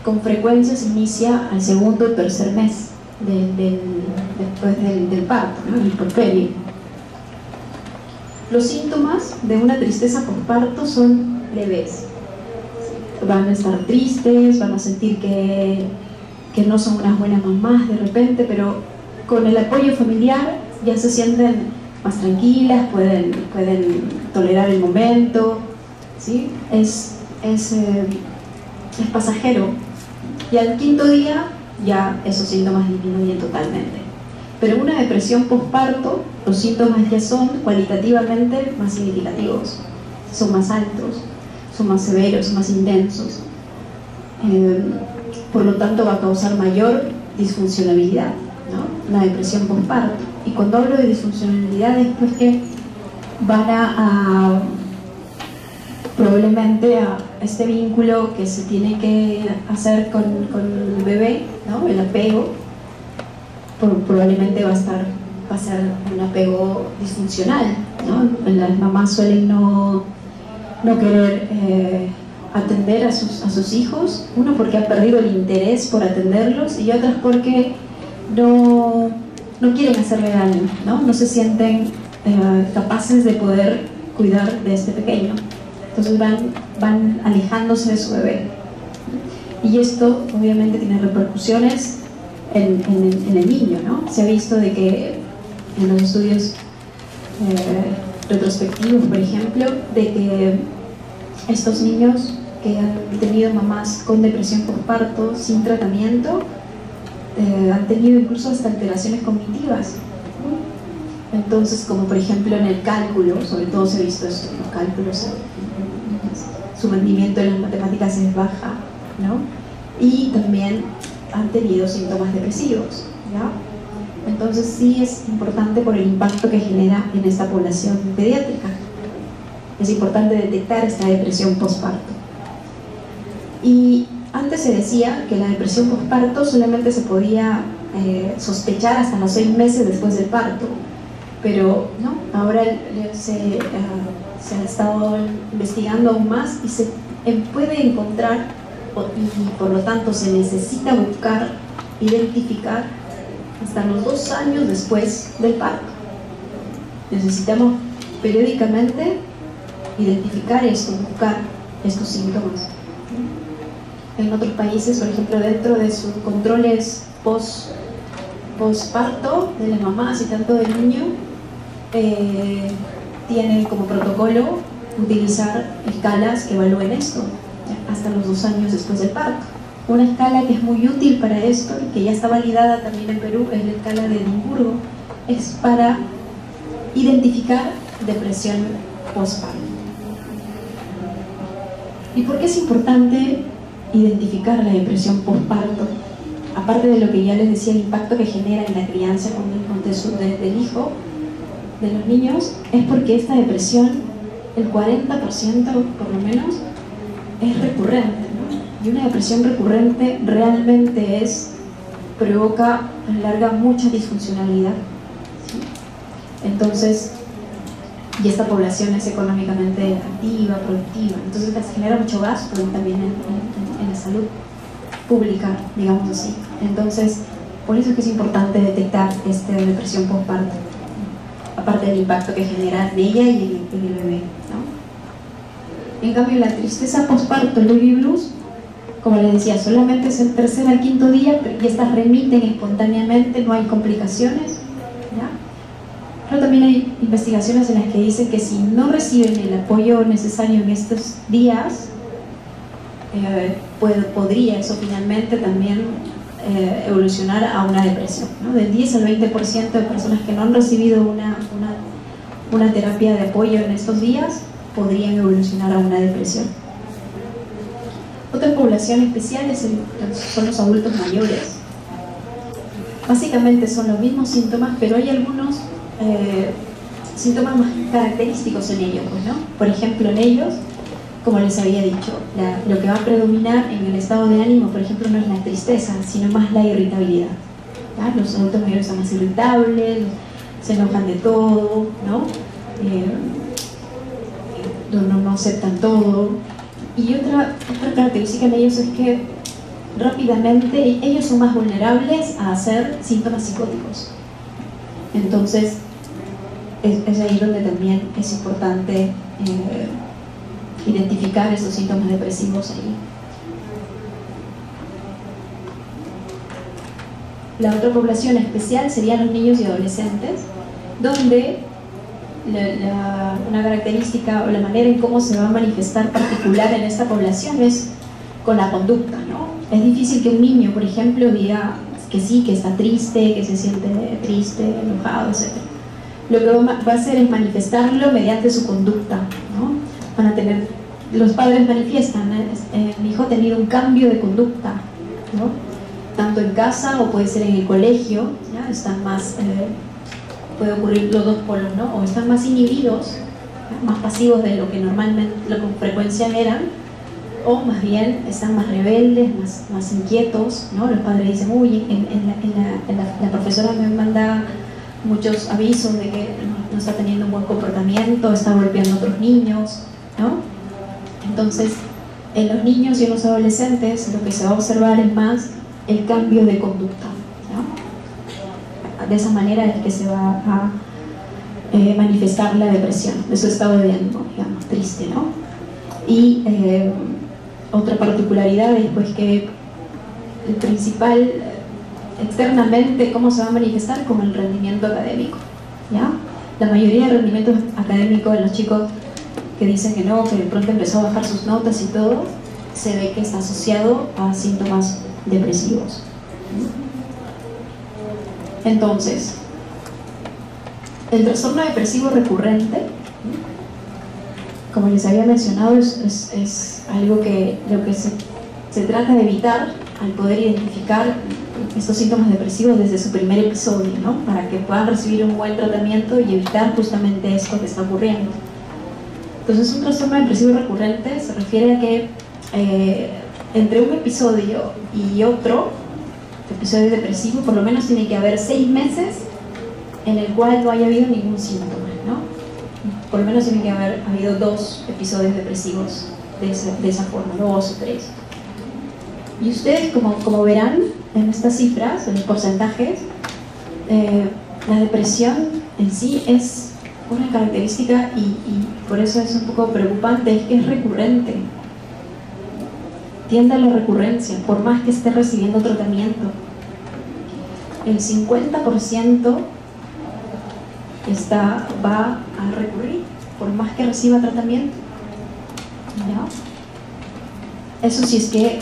con frecuencia se inicia al segundo o tercer mes después del parto, ¿no? El puerperio. Los síntomas de una tristeza postparto son leves. Van a estar tristes, van a sentir que que no son unas buenas mamás de repente, pero con el apoyo familiar ya se sienten más tranquilas, pueden tolerar el momento, ¿sí? Es pasajero, y al quinto día ya esos síntomas disminuyen totalmente. Pero una depresión postparto, los síntomas ya son cualitativamente más significativos, son más altos, son más severos, son más intensos. Por lo tanto va a causar mayor disfuncionalidad, ¿no? La depresión postparto. Y cuando hablo de disfuncionalidad es pues que van a probablemente a este vínculo que se tiene que hacer con el bebé, ¿no? El apego, probablemente va a ser un apego disfuncional, ¿no? Las mamás suelen no querer atender a sus hijos, uno porque ha perdido el interés por atenderlos y otras porque no quieren hacerle daño, no se sienten capaces de poder cuidar de este pequeño. Entonces van alejándose de su bebé, y esto obviamente tiene repercusiones en el niño, ¿no? Se ha visto de que en los estudios retrospectivos, por ejemplo, de que estos niños que han tenido mamás con depresión postparto sin tratamiento han tenido incluso hasta alteraciones cognitivas. Entonces, como por ejemplo en el cálculo, sobre todo se ha visto esto en los cálculos, su rendimiento en las matemáticas es baja, ¿no? Y también han tenido síntomas depresivos, ¿ya? Entonces sí es importante por el impacto que genera en esta población pediátrica. Es importante detectar esta depresión postparto. Y antes se decía que la depresión postparto solamente se podía sospechar hasta los 6 meses después del parto, pero no, ahora se ha estado investigando aún más y se puede encontrar, y por lo tanto se necesita buscar, identificar hasta los 2 años después del parto. Necesitamos periódicamente identificar esto, buscar estos síntomas. En otros países, por ejemplo, dentro de sus controles postparto de las mamás y tanto del niño, tienen como protocolo utilizar escalas que evalúen esto hasta los 2 años después del parto. Una escala que es muy útil para esto y que ya está validada también en Perú es la escala de Edimburgo, es para identificar depresión postparto. ¿Y por qué es importante identificar la depresión postparto? Aparte de lo que ya les decía, el impacto que genera en la crianza del hijo, de los niños, es porque esta depresión, el 40% por lo menos, es recurrente, ¿no? Y una depresión recurrente realmente provoca a la larga mucha disfuncionalidad, ¿sí? Entonces, y esta población es económicamente activa, productiva, entonces les genera mucho gasto también en la salud pública, digamos así. Entonces, por eso es que es importante detectar esta depresión postparto, aparte del impacto que genera en ella y en el bebé, ¿no? En cambio, la tristeza postparto, el baby blues, como les decía, solamente es el 3er al 5.º día y estas remiten espontáneamente, no hay complicaciones, ¿ya? Pero también hay investigaciones en las que dicen que si no reciben el apoyo necesario en estos días, podría eso finalmente también evolucionar a una depresión, ¿no? Del 10 al 20% de personas que no han recibido una terapia de apoyo en estos días podrían evolucionar a una depresión. Otra población especial son los adultos mayores. Básicamente son los mismos síntomas, pero hay algunos síntomas más característicos en ellos, pues, ¿no? Por ejemplo, en ellos, como les había dicho, lo que va a predominar en el estado de ánimo, por ejemplo, no es la tristeza, sino más la irritabilidad, ¿ya? Los adultos mayores son más irritables, se enojan de todo, ¿no? No aceptan todo. Y otra característica en ellos es que rápidamente ellos son más vulnerables a hacer síntomas psicóticos. Entonces, es ahí donde también es importante identificar estos síntomas depresivos ahí. La otra población especial serían los niños y adolescentes, donde una característica o la manera en cómo se va a manifestar particular en esta población es con la conducta, ¿no? Es difícil que un niño, por ejemplo, diga que sí, que está triste, que se siente triste, enojado, etc. Lo que va a hacer es manifestarlo mediante su conducta, ¿no? Van a tener, los padres manifiestan, mi hijo ha tenido un cambio de conducta, ¿no? Tanto en casa o puede ser en el colegio, ¿ya? Están más, puede ocurrir los dos polos, ¿no? O están más inhibidos, ¿no? Más pasivos de lo que normalmente, lo que con frecuencia eran, o más bien están más rebeldes, más inquietos, ¿no? Los padres dicen, uy, la profesora me manda muchos avisos de que no está teniendo un buen comportamiento, está golpeando a otros niños, ¿no? Entonces, en los niños y en los adolescentes lo que se va a observar es más el cambio de conducta, ¿no? De esa manera es que se va a manifestar la depresión, de su estado de ánimo, digamos, triste, ¿no? Y otra particularidad es pues que el principal, externamente, ¿cómo se va a manifestar? Con el rendimiento académico, ¿ya? La mayoría de rendimientos académicos de los chicos que dicen que no, que de pronto empezó a bajar sus notas y todo, se ve que está asociado a síntomas depresivos. Entonces, el trastorno depresivo recurrente, como les había mencionado, es algo que lo que se trata de evitar al poder identificar estos síntomas depresivos desde su primer episodio, ¿no? Para que puedan recibir un buen tratamiento y evitar justamente esto que está ocurriendo. Entonces, un trastorno depresivo recurrente se refiere a que entre un episodio y otro episodio depresivo, por lo menos tiene que haber 6 meses en el cual no haya habido ningún síntoma, ¿no? Por lo menos tiene que haber habido 2 episodios depresivos de esa forma, 2 o 3. Y ustedes, como verán en estas cifras, en los porcentajes, la depresión en sí es una característica y por eso es un poco preocupante, es que es recurrente. Tiende a la recurrencia, por más que esté recibiendo tratamiento. El 50% va a recurrir, por más que reciba tratamiento, ¿ya? Eso sí es que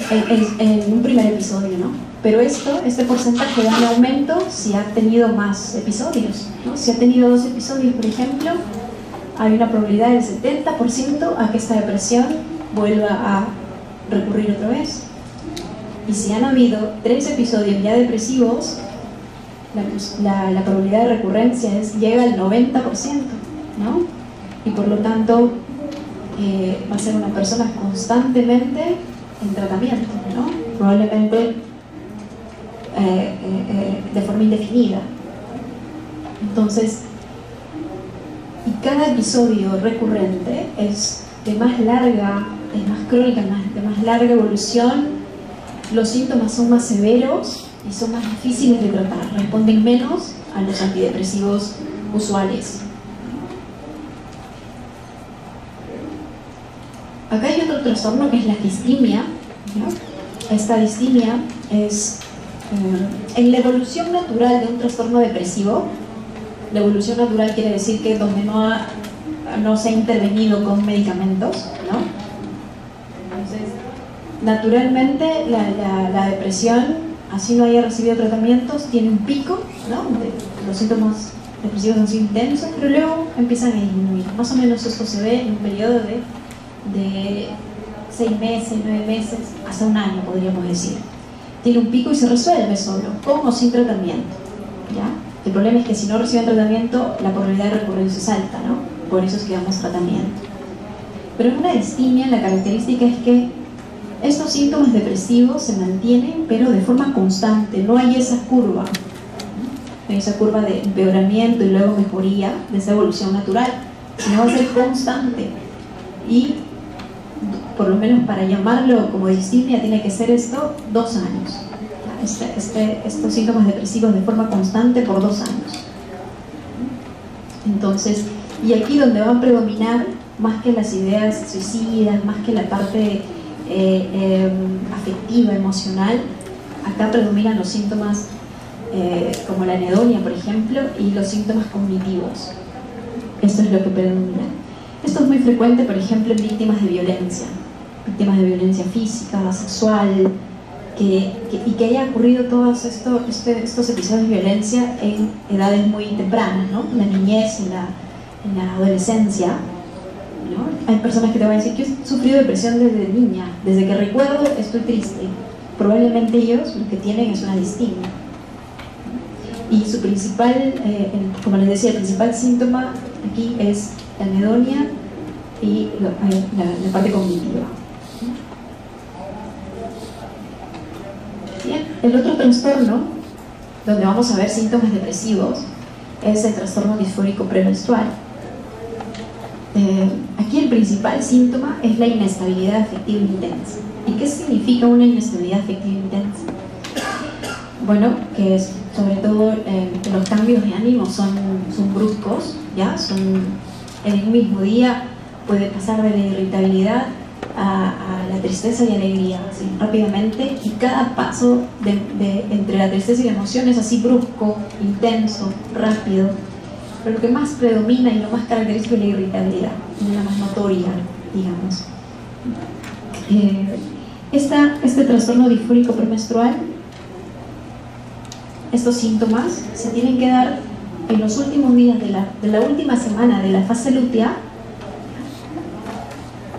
en un primer episodio, ¿no? Pero este porcentaje va en aumento si ha tenido más episodios, ¿no? Si ha tenido 2 episodios, por ejemplo, hay una probabilidad del 70% a que esta depresión vuelva a recurrir otra vez. Y si han habido 3 episodios ya depresivos, la probabilidad de recurrencia llega al 90%, ¿no? Y por lo tanto va a ser una persona constantemente en tratamiento, ¿no? Probablemente de forma indefinida. Entonces, y cada episodio recurrente es de más larga, es más crónica, de más larga evolución, los síntomas son más severos y son más difíciles de tratar, responden menos a los antidepresivos usuales. Acá hay otro trastorno que es la distimia, ¿no? Esta distimia es en la evolución natural de un trastorno depresivo. La evolución natural quiere decir que donde no se ha intervenido con medicamentos, ¿no? Entonces, naturalmente la depresión, así no haya recibido tratamientos, tiene un pico, ¿no? Los síntomas depresivos han sido intensos, pero luego empiezan a disminuir. Más o menos esto se ve en un periodo de 6 meses, 9 meses, hasta un año, podríamos decir. Tiene un pico y se resuelve solo, con o sin tratamiento, ¿ya? El problema es que si no reciben tratamiento, la probabilidad de recurrencia es alta, ¿no? Por eso es que damos tratamiento. Pero en una distimia, la característica es que estos síntomas depresivos se mantienen, pero de forma constante. No hay esa curva, ¿no? Esa curva de empeoramiento y luego mejoría de esa evolución natural, sino va a ser constante. Y por lo menos para llamarlo como distimia tiene que ser esto 2 años. Estos síntomas depresivos de forma constante por 2 años. Entonces, y aquí donde va a predominar, más que las ideas suicidas, más que la parte afectiva, emocional, acá predominan los síntomas como la anedonia, por ejemplo, y los síntomas cognitivos. Esto es lo que predomina. Esto es muy frecuente, por ejemplo, en víctimas de violencia física, sexual, y que haya ocurrido todos estos episodios de violencia en edades muy tempranas, ¿no? En la niñez, en la adolescencia, ¿no? Hay personas que te van a decir que he sufrido depresión desde niña, desde que recuerdo estoy triste. Probablemente ellos lo que tienen es una distimia. Y su principal, como les decía, el principal síntoma aquí es la anedonia y la parte cognitiva. Bien. El otro trastorno, donde vamos a ver síntomas depresivos, es el trastorno disfórico premenstrual. Aquí el principal síntoma es la inestabilidad afectiva intensa. ¿Y qué significa una inestabilidad afectiva intensa? Bueno, que es, sobre todo los cambios de ánimo son bruscos, ¿ya? En el mismo día puede pasar de la irritabilidad a la tristeza y alegría, así, rápidamente, y cada paso entre la tristeza y la emoción es así brusco, intenso, rápido, pero lo que más predomina y lo más característico es la irritabilidad, la más notoria, digamos. Este trastorno disfórico premenstrual, estos síntomas se tienen que dar en los últimos días de la última semana de la fase lútea.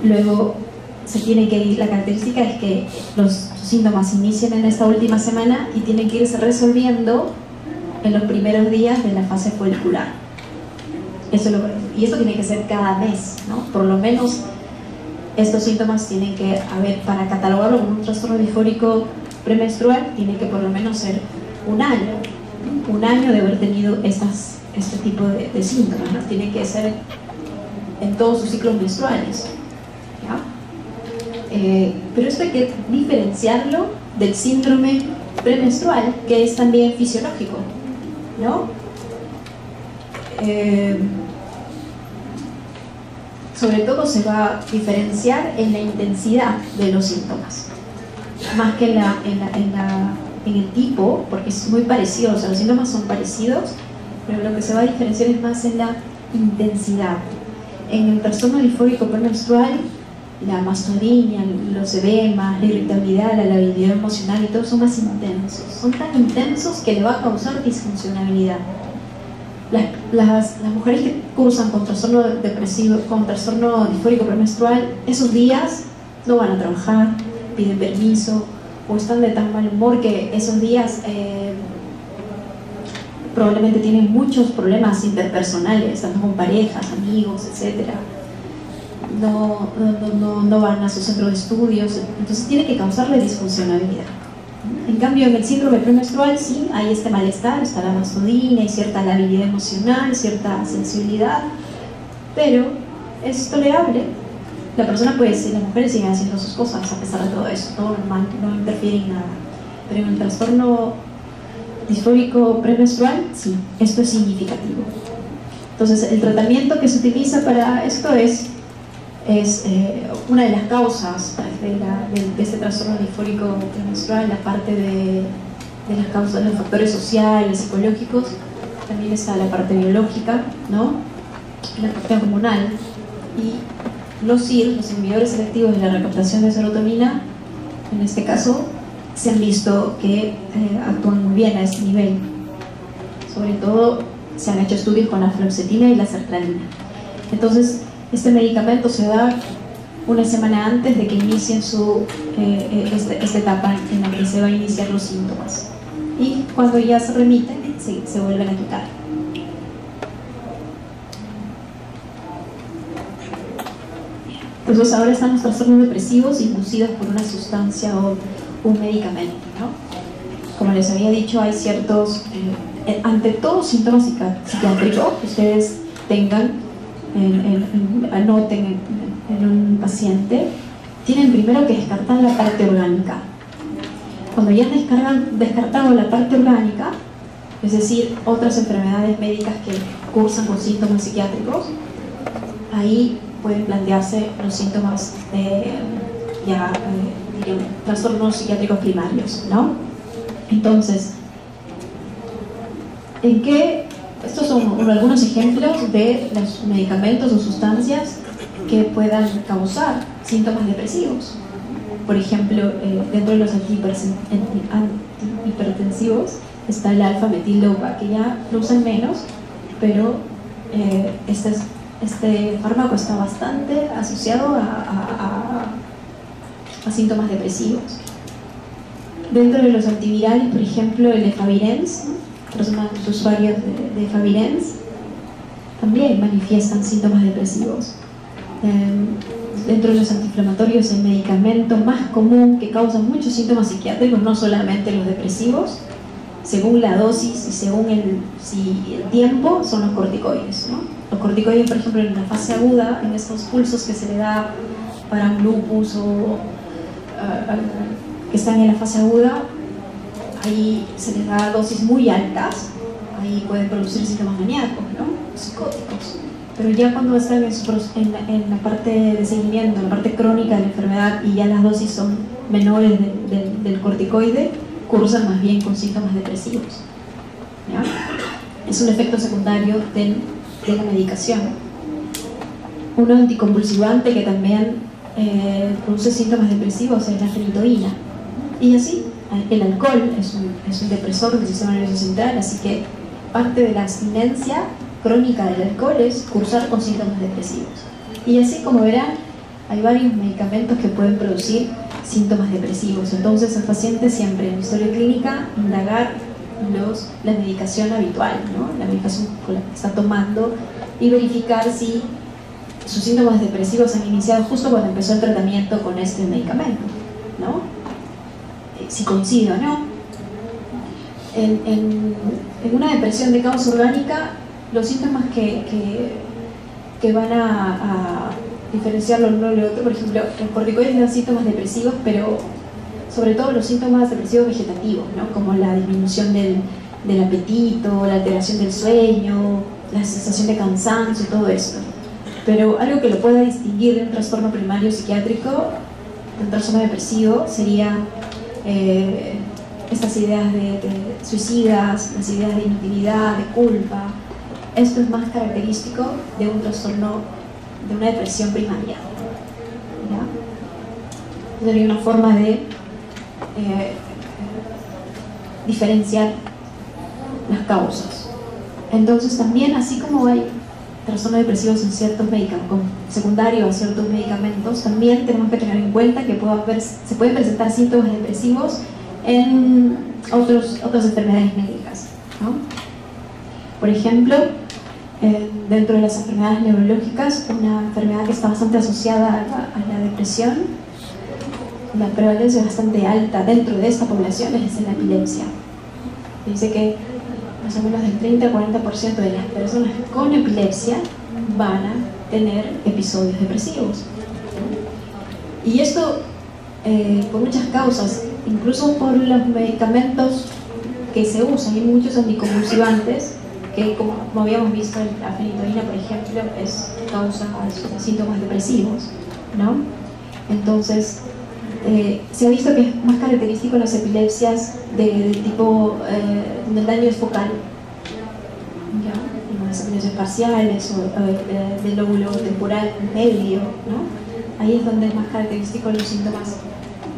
Luego se tiene que ir, la característica es que los síntomas inician en esta última semana y tienen que irse resolviendo en los primeros días de la fase folicular. Y esto tiene que ser cada mes, ¿no? Por lo menos estos síntomas tienen que haber, para catalogarlo como un trastorno disfórico premenstrual, tiene que por lo menos ser un año de haber tenido este tipo de síntomas, ¿no? Tiene que ser en todos sus ciclos menstruales, ¿ya? Pero esto hay que diferenciarlo del síndrome premenstrual, que es también fisiológico, ¿no? Sobre todo se va a diferenciar en la intensidad de los síntomas, más que en el tipo, porque es muy parecido, o sea, los síntomas son parecidos, pero lo que se va a diferenciar es más en la intensidad. En el trastorno disfórico premenstrual, la mastodinia, los edemas, la irritabilidad, la labilidad emocional y todo son más intensos. Son tan intensos que le va a causar disfuncionalidad. Las mujeres que cursan con trastorno depresivo, con trastorno disfórico premenstrual, esos días no van a trabajar, piden permiso o están de tan mal humor que esos días probablemente tienen muchos problemas interpersonales, tanto con parejas, amigos, etc. No van a su centro de estudios, entonces tiene que causarle disfuncionalidad. En cambio, en el síndrome premenstrual sí hay este malestar, está la mastodinia, hay cierta labilidad emocional, cierta sensibilidad, pero es tolerable. La persona puede decir, las mujeres siguen haciendo sus cosas a pesar de todo eso, todo normal, no interfiere en nada. Pero en el trastorno disfórico premenstrual, sí, esto es significativo. Entonces, el tratamiento que se utiliza para esto es una de las causas de este trastorno disfórico premenstrual, la parte de las causas, los factores sociales, psicológicos, también está la parte biológica, ¿no? La parte hormonal, y los SIR, los inhibidores selectivos de la recaptación de serotonina, en este caso, se han visto que actúan muy bien a este nivel. Sobre todo, se han hecho estudios con la fluoxetina y la sertralina. Entonces, este medicamento se da una semana antes de que inicien esta etapa en la que se va a iniciar los síntomas. Y cuando ya se remiten, se vuelven a quitar. Entonces ahora están los trastornos depresivos inducidos por una sustancia o un medicamento, ¿no? Como les había dicho, hay ciertos, ante todo síntomas psiquiátricos que ustedes tengan, anoten en un paciente, tienen primero que descartar la parte orgánica. Cuando ya han descartado la parte orgánica, es decir, otras enfermedades médicas que cursan con síntomas psiquiátricos, ahí pueden plantearse los síntomas de trastornos psiquiátricos primarios, ¿no? Entonces, en que estos son algunos ejemplos de los medicamentos o sustancias que puedan causar síntomas depresivos. Por ejemplo, dentro de los antihipertensivos está el alfa-metil-dopa, que ya lo usan menos, pero este fármaco está bastante asociado a síntomas depresivos. Dentro de los antivirales, por ejemplo, el efavirenz, personas usuarios de efavirenz también manifiestan síntomas depresivos. Dentro de los antiinflamatorios, el medicamento más común que causa muchos síntomas psiquiátricos, no solamente los depresivos, según la dosis y según el tiempo, son los corticoides, ¿no? Los corticoides, por ejemplo, en la fase aguda, en estos pulsos que se le da para un lupus o que están en la fase aguda, ahí se les da dosis muy altas, ahí pueden producir síntomas maníacos, ¿no? Psicóticos. Pero ya cuando están en la parte de seguimiento, en la parte crónica de la enfermedad, y ya las dosis son menores del corticoide, cursan más bien con síntomas depresivos, ¿ya? Es un efecto secundario de la medicación. Un anticonvulsivante que también produce síntomas depresivos es la fenitoína. Y así, el alcohol es un depresor del sistema nervioso central, así que parte de la abstinencia crónica del alcohol es cursar con síntomas depresivos. Y así, como verán, hay varios medicamentos que pueden producir síntomas depresivos. Entonces, al paciente siempre en la historia clínica indagar la medicación habitual, ¿no? La medicación con la que está tomando, y verificar si sus síntomas depresivos han iniciado justo cuando empezó el tratamiento con este medicamento, ¿no? Si coincide o no. En una depresión de causa orgánica, los síntomas que van a diferenciarlo uno del otro, por ejemplo, los corticoides dan síntomas depresivos, pero sobre todo los síntomas depresivos vegetativos, ¿no? Como la disminución del apetito, la alteración del sueño, la sensación de cansancio, todo esto. Pero algo que lo pueda distinguir de un trastorno primario psiquiátrico, de un trastorno depresivo, sería estas ideas de suicidas, las ideas de inutilidad, de culpa. Esto es más característico de un trastorno, de una depresión primaria, ¿ya? Sería una forma de diferenciar las causas. Entonces también, así como hay trastornos depresivos en ciertos medicamentos, secundarios a ciertos medicamentos, también tenemos que tener en cuenta que se pueden presentar síntomas depresivos en otras enfermedades médicas, ¿no? Por ejemplo, dentro de las enfermedades neurológicas, una enfermedad que está bastante asociada a la depresión, la prevalencia bastante alta dentro de esta población es la epilepsia. Dice que más o menos del 30 al 40% de las personas con epilepsia van a tener episodios depresivos. Y esto por muchas causas, incluso por los medicamentos que se usan. Hay muchos anticonvulsivantes que, como habíamos visto, la fenitoína, por ejemplo, causa síntomas depresivos, ¿no? Entonces, se ha visto que es más característico en las epilepsias de tipo donde el daño es focal, ¿ya? En las epilepsias parciales o del lóbulo temporal medio, ¿no? Ahí es donde es más característico los síntomas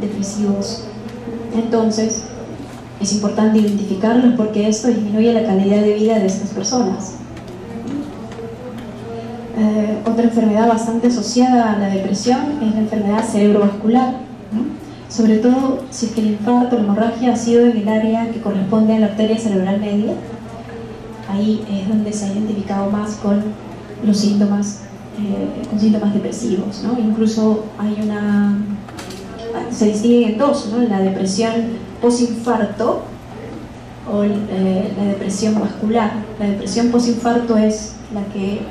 depresivos. Entonces, es importante identificarlos porque esto disminuye la calidad de vida de estas personas. Otra enfermedad bastante asociada a la depresión es la enfermedad cerebrovascular, ¿no? Sobre todo si es que el infarto o la hemorragia ha sido en el área que corresponde a la arteria cerebral media. Ahí es donde se ha identificado más con los síntomas, depresivos, ¿no? Incluso se distinguen en dos, ¿no? La depresión posinfarto o la depresión vascular. La depresión posinfarto es la que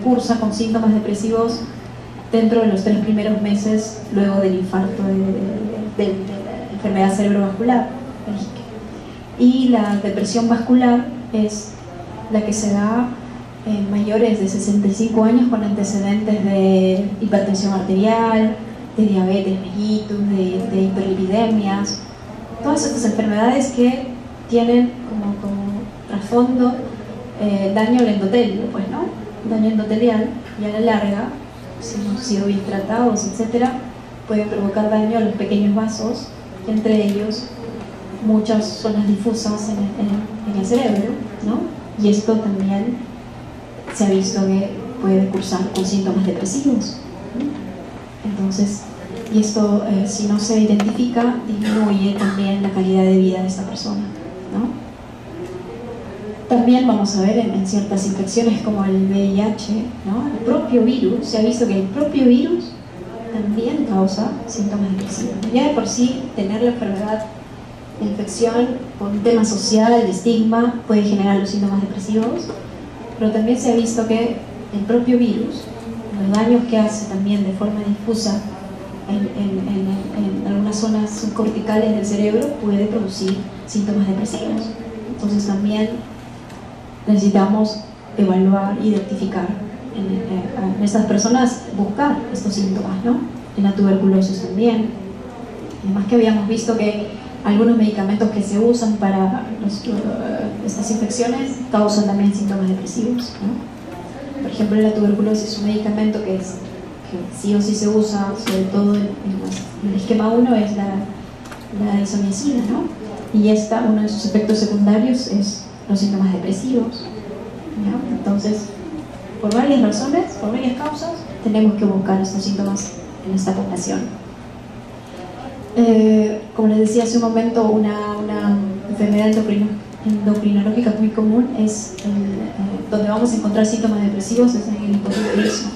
cursa con síntomas depresivos dentro de los 3 primeros meses luego del infarto de la enfermedad cerebrovascular. Y la depresión vascular es la que se da en mayores de 65 años con antecedentes de hipertensión arterial, de diabetes mellitus, de hiperlipidemias, todas estas enfermedades que tienen trasfondo daño al endotelio, pues, ¿no? Daño endotelial, y a la larga, si no han sido bien tratados, etcétera, puede provocar daño a los pequeños vasos, entre ellos muchas zonas difusas en el cerebro, ¿no? Y esto también se ha visto que puede cursar con síntomas depresivos, ¿no? Entonces, y esto, si no se identifica, disminuye también la calidad de vida de esta persona, ¿no? También vamos a ver en ciertas infecciones como el VIH, ¿no? El propio virus, se ha visto que el propio virus también causa síntomas depresivos. Ya de por sí, tener la enfermedad de infección por un tema social, el estigma, puede generar los síntomas depresivos, pero también se ha visto que el propio virus, los daños que hace también de forma difusa en algunas zonas subcorticales del cerebro, puede producir síntomas depresivos. Entonces también necesitamos evaluar, identificar en estas personas, buscar estos síntomas, ¿no? En la tuberculosis también. Además que habíamos visto que algunos medicamentos que se usan para estas infecciones causan también síntomas depresivos, ¿no? Por ejemplo, la tuberculosis es un medicamento que sí o sí se usa, sobre todo en el esquema 1, es la isoniazida, ¿no? Y uno de sus efectos secundarios es los síntomas depresivos, ¿no? Entonces, por varias razones, por varias causas, tenemos que buscar estos síntomas en esta población. Como les decía hace un momento, una enfermedad endocrinológica muy común es donde vamos a encontrar síntomas depresivos, es en el hipotiroidismo.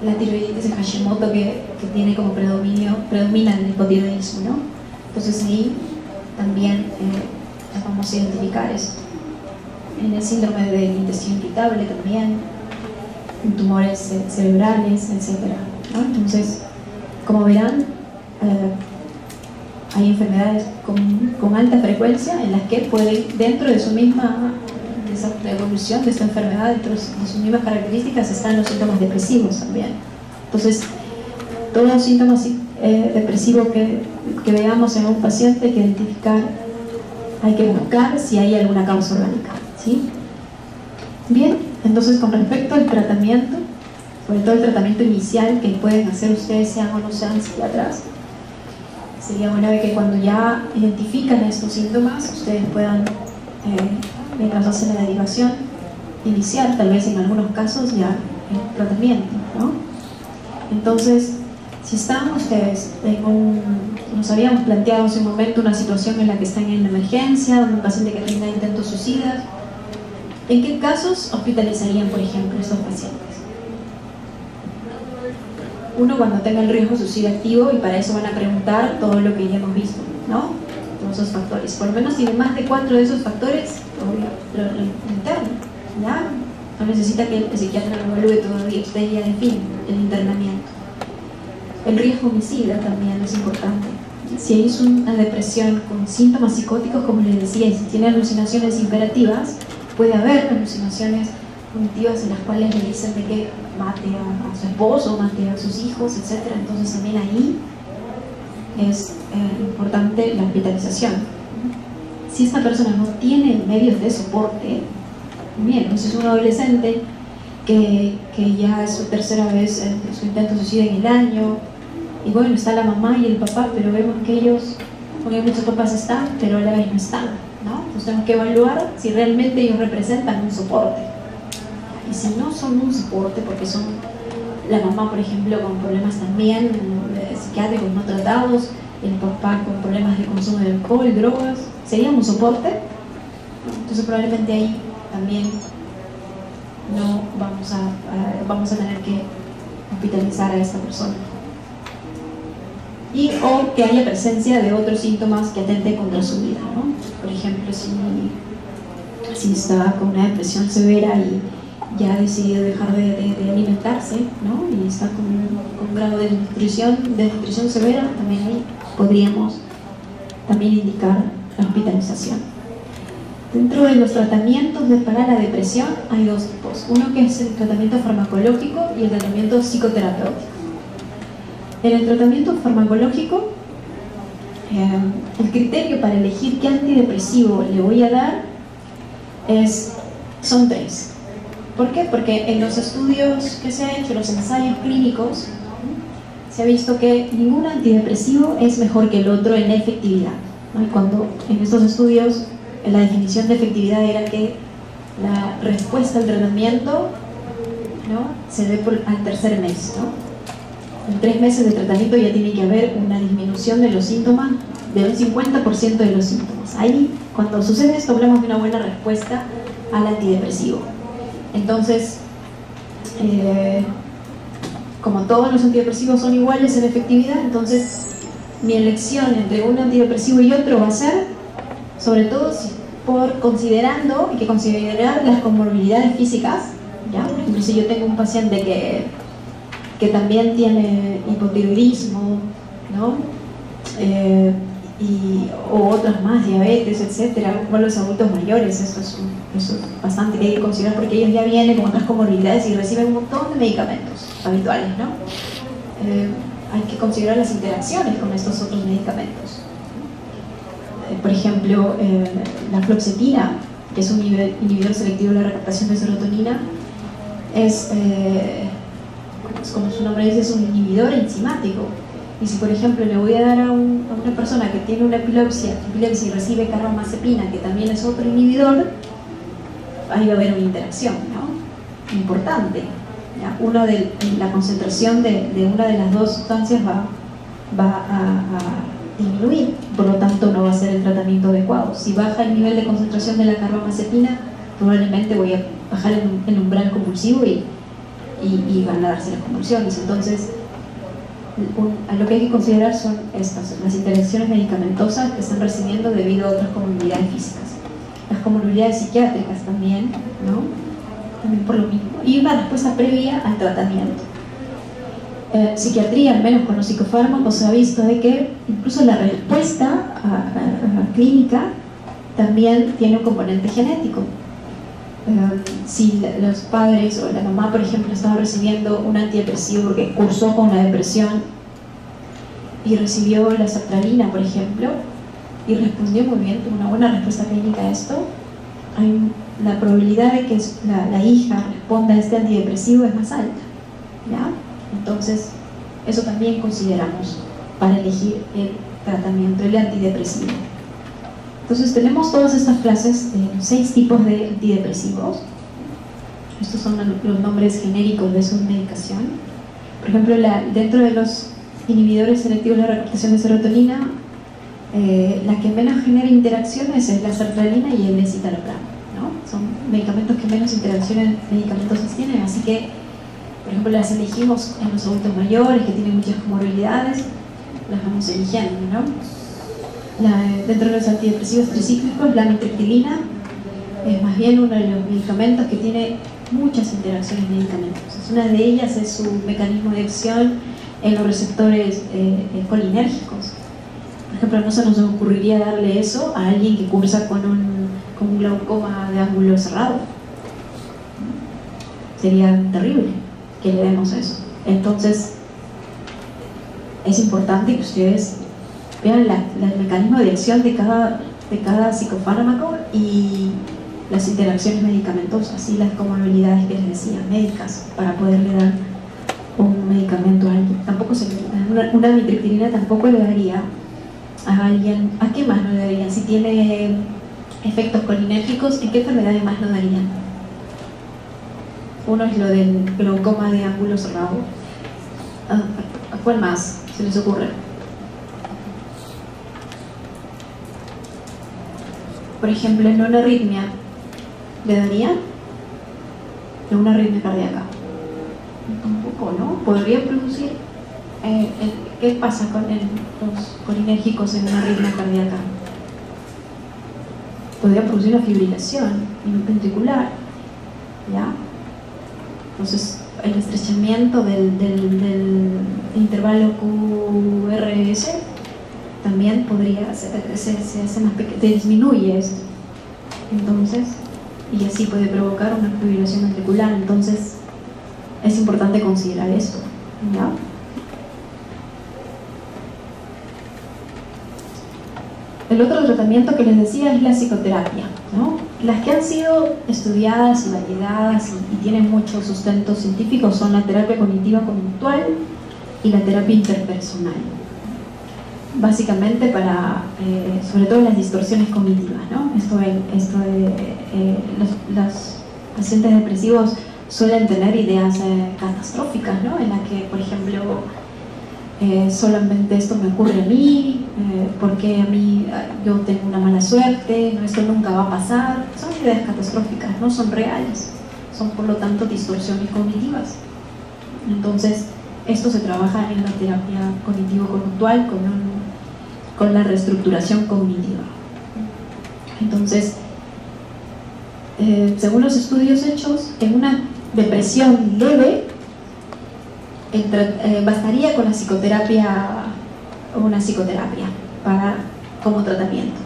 La tiroiditis de Hashimoto que tiene como predomina el hipotiroidismo, ¿no? Entonces ahí también vamos a identificar esto. En el síndrome del intestino irritable también, en tumores cerebrales, etc., ¿no? Entonces, como verán, hay enfermedades con alta frecuencia en las que pueden, dentro de su misma evolución de esta enfermedad, dentro de sus mismas características, están los síntomas depresivos también. Entonces, todos los síntomas depresivos que veamos en un paciente hay que identificar, hay que buscar si hay alguna causa orgánica, ¿sí? Bien, entonces con respecto al tratamiento, sobre todo el tratamiento inicial que pueden hacer ustedes, sean o no sean psiquiatras, sería bueno que cuando ya identifican estos síntomas, ustedes puedan, mientras hacen la derivación, iniciar tal vez en algunos casos ya el tratamiento, ¿no? Entonces, si están ustedes nos habíamos planteado hace un momento una situación en la que están en emergencia, un paciente que tenga intentos suicidas, ¿en qué casos hospitalizarían, por ejemplo, estos pacientes? Uno, cuando tenga el riesgo suicida activo, y para eso van a preguntar todo lo que ya hemos visto, ¿no? Todos esos factores. Por lo menos tiene más de 4 de esos factores, lo interno, ¿ya? No necesita que el psiquiatra lo evalúe todavía, usted ya define el internamiento. El riesgo homicida también es importante. Si hay una depresión con síntomas psicóticos, como les decía, y si tiene alucinaciones imperativas, puede haber alucinaciones punitivas en las cuales le dicen de que mate a su esposo, mate a sus hijos, etc. Entonces también ahí es importante la hospitalización. Si esta persona no tiene medios de soporte, bien, entonces es un adolescente que ya es su tercera vez su intento suicida en el año, y bueno, está la mamá y el papá, pero vemos que ellos, porque muchos papás están, pero a la vez no están, ¿no? Entonces tenemos que evaluar si realmente ellos representan un soporte. Y si no son un soporte, porque son la mamá, por ejemplo, con problemas también psiquiátricos no tratados, el papá con problemas de consumo de alcohol, drogas, ¿serían un soporte? Entonces probablemente ahí también no vamos a tener que hospitalizar a esta persona. Y o que haya presencia de otros síntomas que atenten contra su vida, ¿no? Por ejemplo, si está con una depresión severa y ya ha decidido dejar de alimentarse, ¿no? Y está con un grado de desnutrición severa, también ahí podríamos también indicar la hospitalización. Dentro de los tratamientos para la depresión hay dos tipos. Uno que es el tratamiento farmacológico y el tratamiento psicoterapéutico. En el tratamiento farmacológico, el criterio para elegir qué antidepresivo le voy a dar son 3. ¿Por qué? Porque en los estudios que se han hecho, los ensayos clínicos, se ha visto que ningún antidepresivo es mejor que el otro en efectividad, ¿no? Y cuando en estos estudios la definición de efectividad era que la respuesta al tratamiento, ¿no?, se ve al tercer mes, ¿no? En 3 meses de tratamiento ya tiene que haber una disminución de los síntomas de un 50% de los síntomas. Ahí, cuando sucede esto, hablamos de una buena respuesta al antidepresivo. Entonces, como todos los antidepresivos son iguales en efectividad, entonces mi elección entre un antidepresivo y otro va a ser, sobre todo considerando, hay que considerar las comorbilidades físicas, ¿ya? Por ejemplo, si yo tengo un paciente que también tiene hipotiroidismo, ¿no? O otras más, diabetes, etcétera, o los adultos mayores, eso es bastante que hay que considerar, porque ellos ya vienen con otras comorbilidades y reciben un montón de medicamentos habituales, ¿no? Hay que considerar las interacciones con estos otros medicamentos. Por ejemplo, la fluoxetina, que es un inhibidor selectivo de la recaptación de serotonina, como su nombre dice, es un inhibidor enzimático. Y si, por ejemplo, le voy a dar a una persona que tiene una epilepsia y recibe carbamazepina, que también es otro inhibidor, ahí va a haber una interacción, ¿no?, importante, ¿ya? La concentración de una de las dos sustancias va a disminuir, por lo tanto no va a ser el tratamiento adecuado. Si baja el nivel de concentración de la carbamazepina, probablemente voy a bajar el umbral convulsivo y van a darse las convulsiones. Entonces, lo que hay que considerar son las interacciones medicamentosas que están recibiendo debido a otras comorbilidades físicas. Las comorbilidades psiquiátricas también, ¿no?, también por lo mismo. Y una respuesta previa al tratamiento. Psiquiatría, al menos con los psicofármacos, se ha visto de que incluso la respuesta clínica también tiene un componente genético. Si los padres o la mamá, por ejemplo, estaba recibiendo un antidepresivo porque cursó con la depresión y recibió la sertralina, por ejemplo, y respondió muy bien, tuvo una buena respuesta clínica a esto, la probabilidad de que la hija responda a este antidepresivo es más alta, ¿ya? Entonces, eso también consideramos para elegir el tratamiento, el antidepresivo. Entonces tenemos todas estas clases de 6 tipos de antidepresivos. Estos son los nombres genéricos de su medicación. Por ejemplo, dentro de los inhibidores selectivos de la recaptación de serotonina, la que menos genera interacciones es la sertralina y el escitalopram, ¿no? Son medicamentos que menos interacciones medicamentosas tienen, así que, por ejemplo, las elegimos en los adultos mayores que tienen muchas comorbilidades, las vamos eligiendo, ¿no? Dentro de los antidepresivos tricíclicos, la amitriptilina es más bien uno de los medicamentos que tiene muchas interacciones medicamentosas. Una de ellas es su mecanismo de acción en los receptores colinérgicos. Por ejemplo, no se nos ocurriría darle eso a alguien que cursa con un glaucoma de ángulo cerrado. Sería terrible que le demos eso. Entonces, es importante que ustedes vean el mecanismo de acción de cada psicofármaco y las interacciones medicamentosas y las comorbilidades que les decía, médicas, para poderle dar un medicamento a alguien. Una amitriptilina tampoco le daría a alguien. ¿A qué más no le darían? Si tiene efectos colinérgicos, ¿en qué enfermedades más lo darían? Uno es lo del glaucoma de ángulo cerrado. ¿A cuál más se les ocurre? Por ejemplo, en una arritmia, ¿le darían? En una arritmia cardíaca. Tampoco, ¿no? Podría producir... ¿qué pasa con los colinérgicos en una arritmia cardíaca? Podría producir una fibrilación ventricular, ¿ya? Entonces, el estrechamiento del intervalo QRS también podría se hace más pequeño, disminuye esto. Entonces, y así puede provocar una fibrilación ventricular. Entonces, es importante considerar esto, ¿ya? El otro tratamiento que les decía es la psicoterapia, ¿no? Las que han sido estudiadas y validadas y tienen mucho sustento científico son la terapia cognitiva conductual y la terapia interpersonal. Básicamente para, sobre todo las distorsiones cognitivas, ¿no? Los pacientes depresivos suelen tener ideas catastróficas, ¿no? En las que, por ejemplo, solamente esto me ocurre a mí, porque a mí yo tengo una mala suerte, no, esto nunca va a pasar. Son ideas catastróficas, no son reales, son por lo tanto distorsiones cognitivas. Entonces esto se trabaja en la terapia cognitivo-conductual con la reestructuración cognitiva. Entonces, según los estudios hechos, en una depresión leve bastaría con la psicoterapia o una psicoterapia como tratamiento.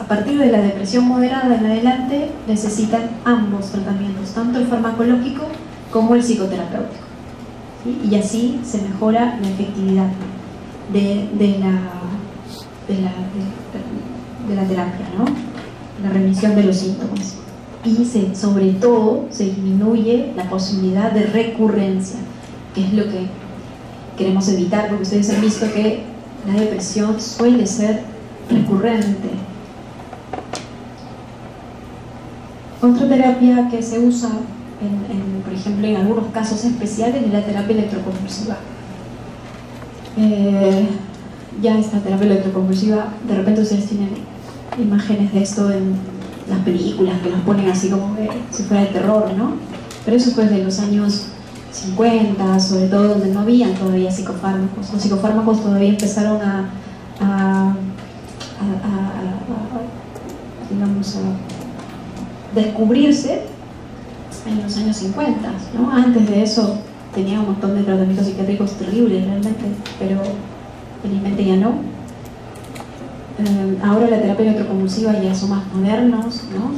A partir de la depresión moderada en adelante necesitan ambos tratamientos, tanto el farmacológico como el psicoterapéutico, ¿sí? Y así se mejora la efectividad de la terapia, ¿no? La remisión de los síntomas, y sobre todo se disminuye la posibilidad de recurrencia, que es lo que queremos evitar, porque ustedes han visto que la depresión suele ser recurrente. Otra terapia que se usa, por ejemplo, en algunos casos especiales, es la terapia electroconvulsiva. Ya esta terapia electroconvulsiva, de repente ustedes tienen imágenes de esto en las películas que los ponen así como si fuera de terror, ¿no? Pero eso fue de los años 50, sobre todo, donde no habían todavía psicofármacos. Los psicofármacos todavía empezaron a descubrirse en los años 50, ¿no? Antes de eso tenía un montón de tratamientos psiquiátricos terribles realmente, pero felizmente ya no. Ahora la terapia electroconvulsiva ya son más modernos, ¿no?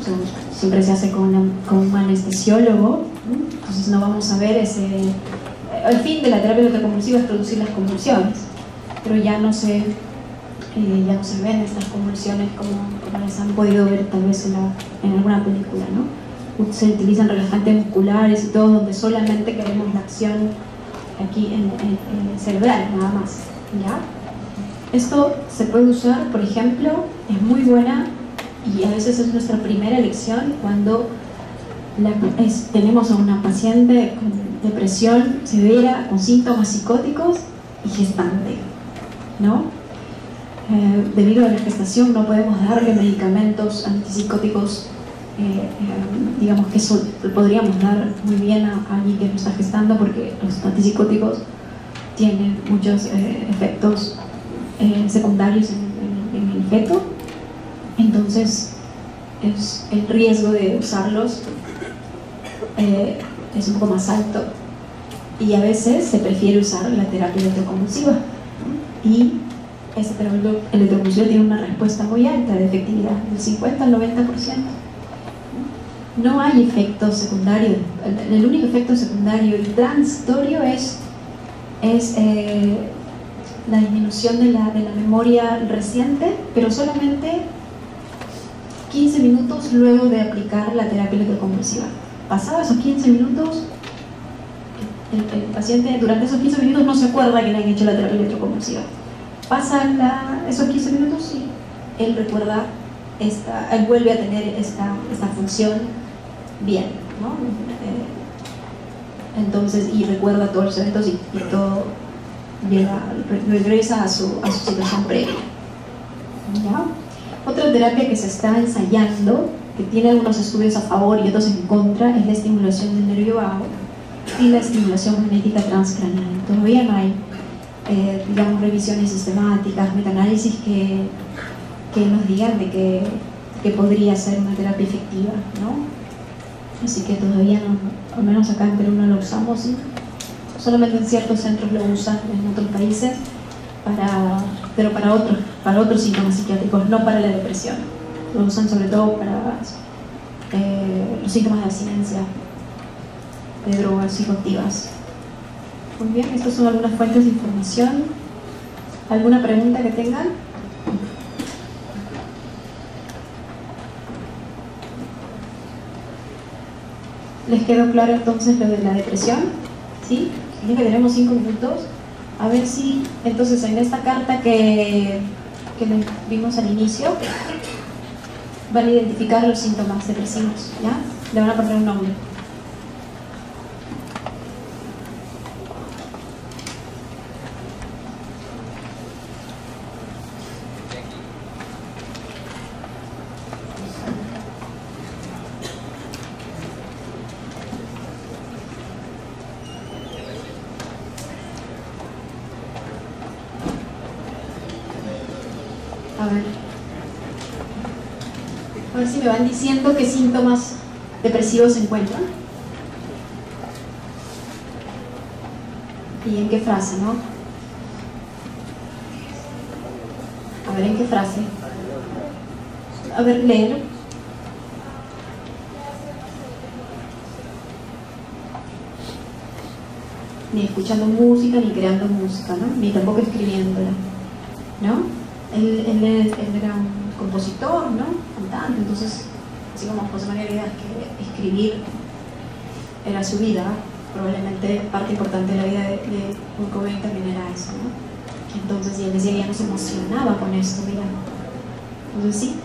Siempre se hace con un anestesiólogo, ¿no? Entonces no vamos a ver el fin de la terapia electroconvulsiva es producir las convulsiones, pero ya no se ven estas convulsiones como las han podido ver tal vez en alguna película, ¿no? Se utilizan relajantes musculares y todo, donde solamente queremos la acción aquí en cerebral, nada más, ¿ya? Esto se puede usar, por ejemplo, es muy buena y a veces es nuestra primera elección cuando tenemos a una paciente con depresión severa, con síntomas psicóticos y gestante, ¿no? Debido a la gestación no podemos darle medicamentos antipsicóticos, digamos que eso lo podríamos dar muy bien a alguien que no está gestando, porque los antipsicóticos tienen muchos efectos secundarios en el feto. Entonces el riesgo de usarlos es un poco más alto, y a veces se prefiere usar la terapia electroconvulsiva, ¿no? Y esta terapia electroconvulsiva tiene una respuesta muy alta de efectividad, del 50 al 90%. No hay efecto secundario. El único efecto secundario y transitorio es la disminución de la memoria reciente, pero solamente 15 minutos luego de aplicar la terapia electroconvulsiva. Pasado esos 15 minutos, el paciente durante esos 15 minutos no se acuerda que le han hecho la terapia electroconvulsiva. Pasan esos 15 minutos y él recuerda, él vuelve a tener esta función bien, ¿no? Entonces, y recuerda todos los eventos y todo regresa a su situación previa, ¿ya? Otra terapia que se está ensayando, que tiene algunos estudios a favor y otros en contra, es la estimulación del nervio vago y la estimulación magnética transcraneal. Todavía no hay digamos, revisiones sistemáticas, metaanálisis que nos digan de que podría ser una terapia efectiva, ¿no? Así que todavía no, al menos acá en Perú no lo usamos, ¿sí? Solamente en ciertos centros lo usan, en otros países, pero para otros síntomas psiquiátricos, no para la depresión. Lo usan sobre todo para los síntomas de abstinencia de drogas psicoactivas. Muy bien, estas son algunas fuentes de información. ¿Alguna pregunta que tengan? ¿Les quedó claro entonces lo de la depresión? ¿Sí? Ya que tenemos 5 minutos, a ver si entonces en esta carta que les vimos al inicio van a identificar los síntomas depresivos, ¿ya? Le van a poner un nombre. A ver si me van diciendo qué síntomas depresivos se encuentran. Y en qué frase, ¿no? A ver, ¿en qué frase? A ver, léelo. Ni escuchando música, ni creando música, ¿no? Ni tampoco escribiéndola, ¿no? Él era un compositor, ¿no? Cantante, entonces, así como José María Villegas, que escribir era su vida, probablemente parte importante de la vida de Kurt Cobain también era eso, ¿no? Entonces, y él decía que ya no se emocionaba con esto, mira. Entonces, sí,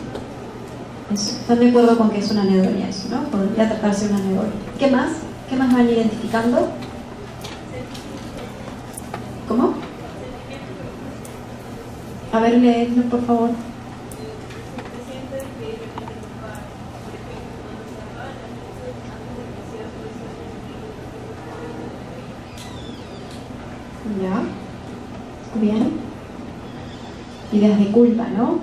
están de acuerdo con que es una anedonia eso, ¿no? Podría tratarse de una anedonia. ¿Qué más? ¿Qué más van identificando? ¿Cómo? A ver, léelo, por favor. Ya. Bien. Ideas de culpa, ¿no?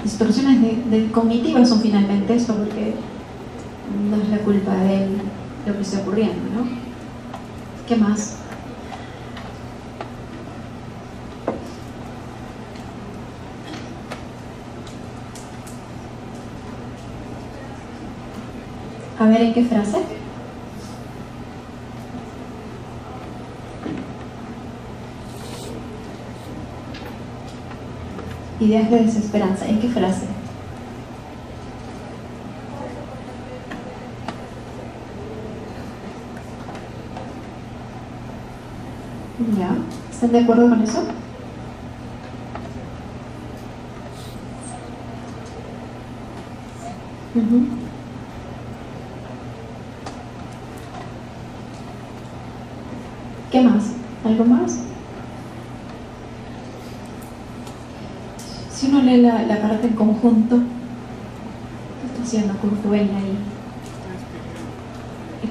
Distorsiones cognitivas son finalmente eso, porque no es la culpa de él lo que está ocurriendo, ¿no? ¿Qué más? A ver, ¿en qué frase? Ideas de desesperanza. ¿En qué frase? ¿Ya? ¿Están de acuerdo con eso? ¿Qué más? ¿Algo más? Si uno lee la carta en conjunto, ¿qué está haciendo Kurt Cobain ahí?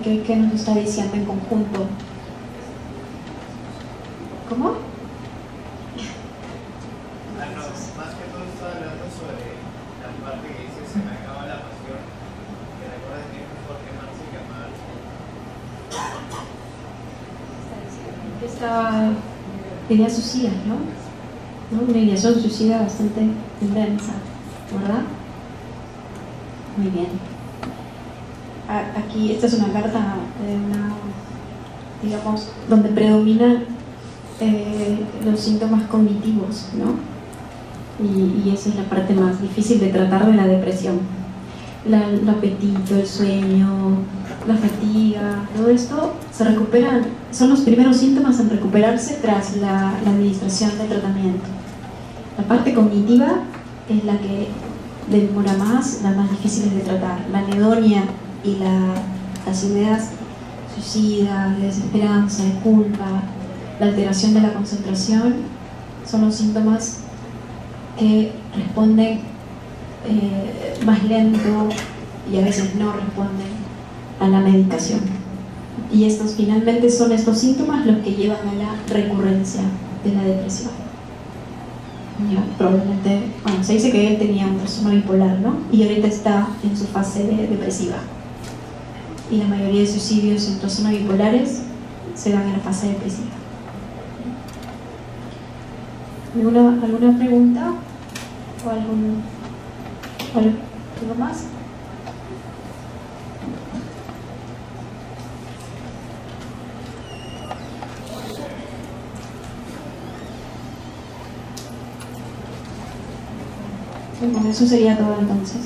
¿Qué nos está diciendo en conjunto? ¿Cómo? Más que todo está hablando sobre la parte que dice se me acaba la pasión, que recuerda que Jorge Marx se llamaba. Esta idea suicida, ¿no? Una ideación suicida bastante intensa, ¿verdad? Muy bien. Aquí, esta es una carta de una, digamos, donde predominan los síntomas cognitivos, ¿no? Y esa es la parte más difícil de tratar de la depresión. El apetito, el sueño, la fatiga, todo esto se recuperan, son los primeros síntomas en recuperarse tras la administración del tratamiento. La parte cognitiva es la que demora más, las más difíciles de tratar. La anedonia y las ideas suicidas, de desesperanza, de culpa, la alteración de la concentración son los síntomas que responden más lento y a veces no responden a la medicación. Y estos finalmente son estos síntomas los que llevan a la recurrencia de la depresión. Ya, probablemente, bueno, se dice que él tenía un trastorno bipolar, ¿no? Y ahorita está en su fase depresiva. Y la mayoría de suicidios en trastornos bipolares se dan en la fase depresiva. ¿Alguna pregunta? ¿O algo más? Bueno, eso sería todo entonces.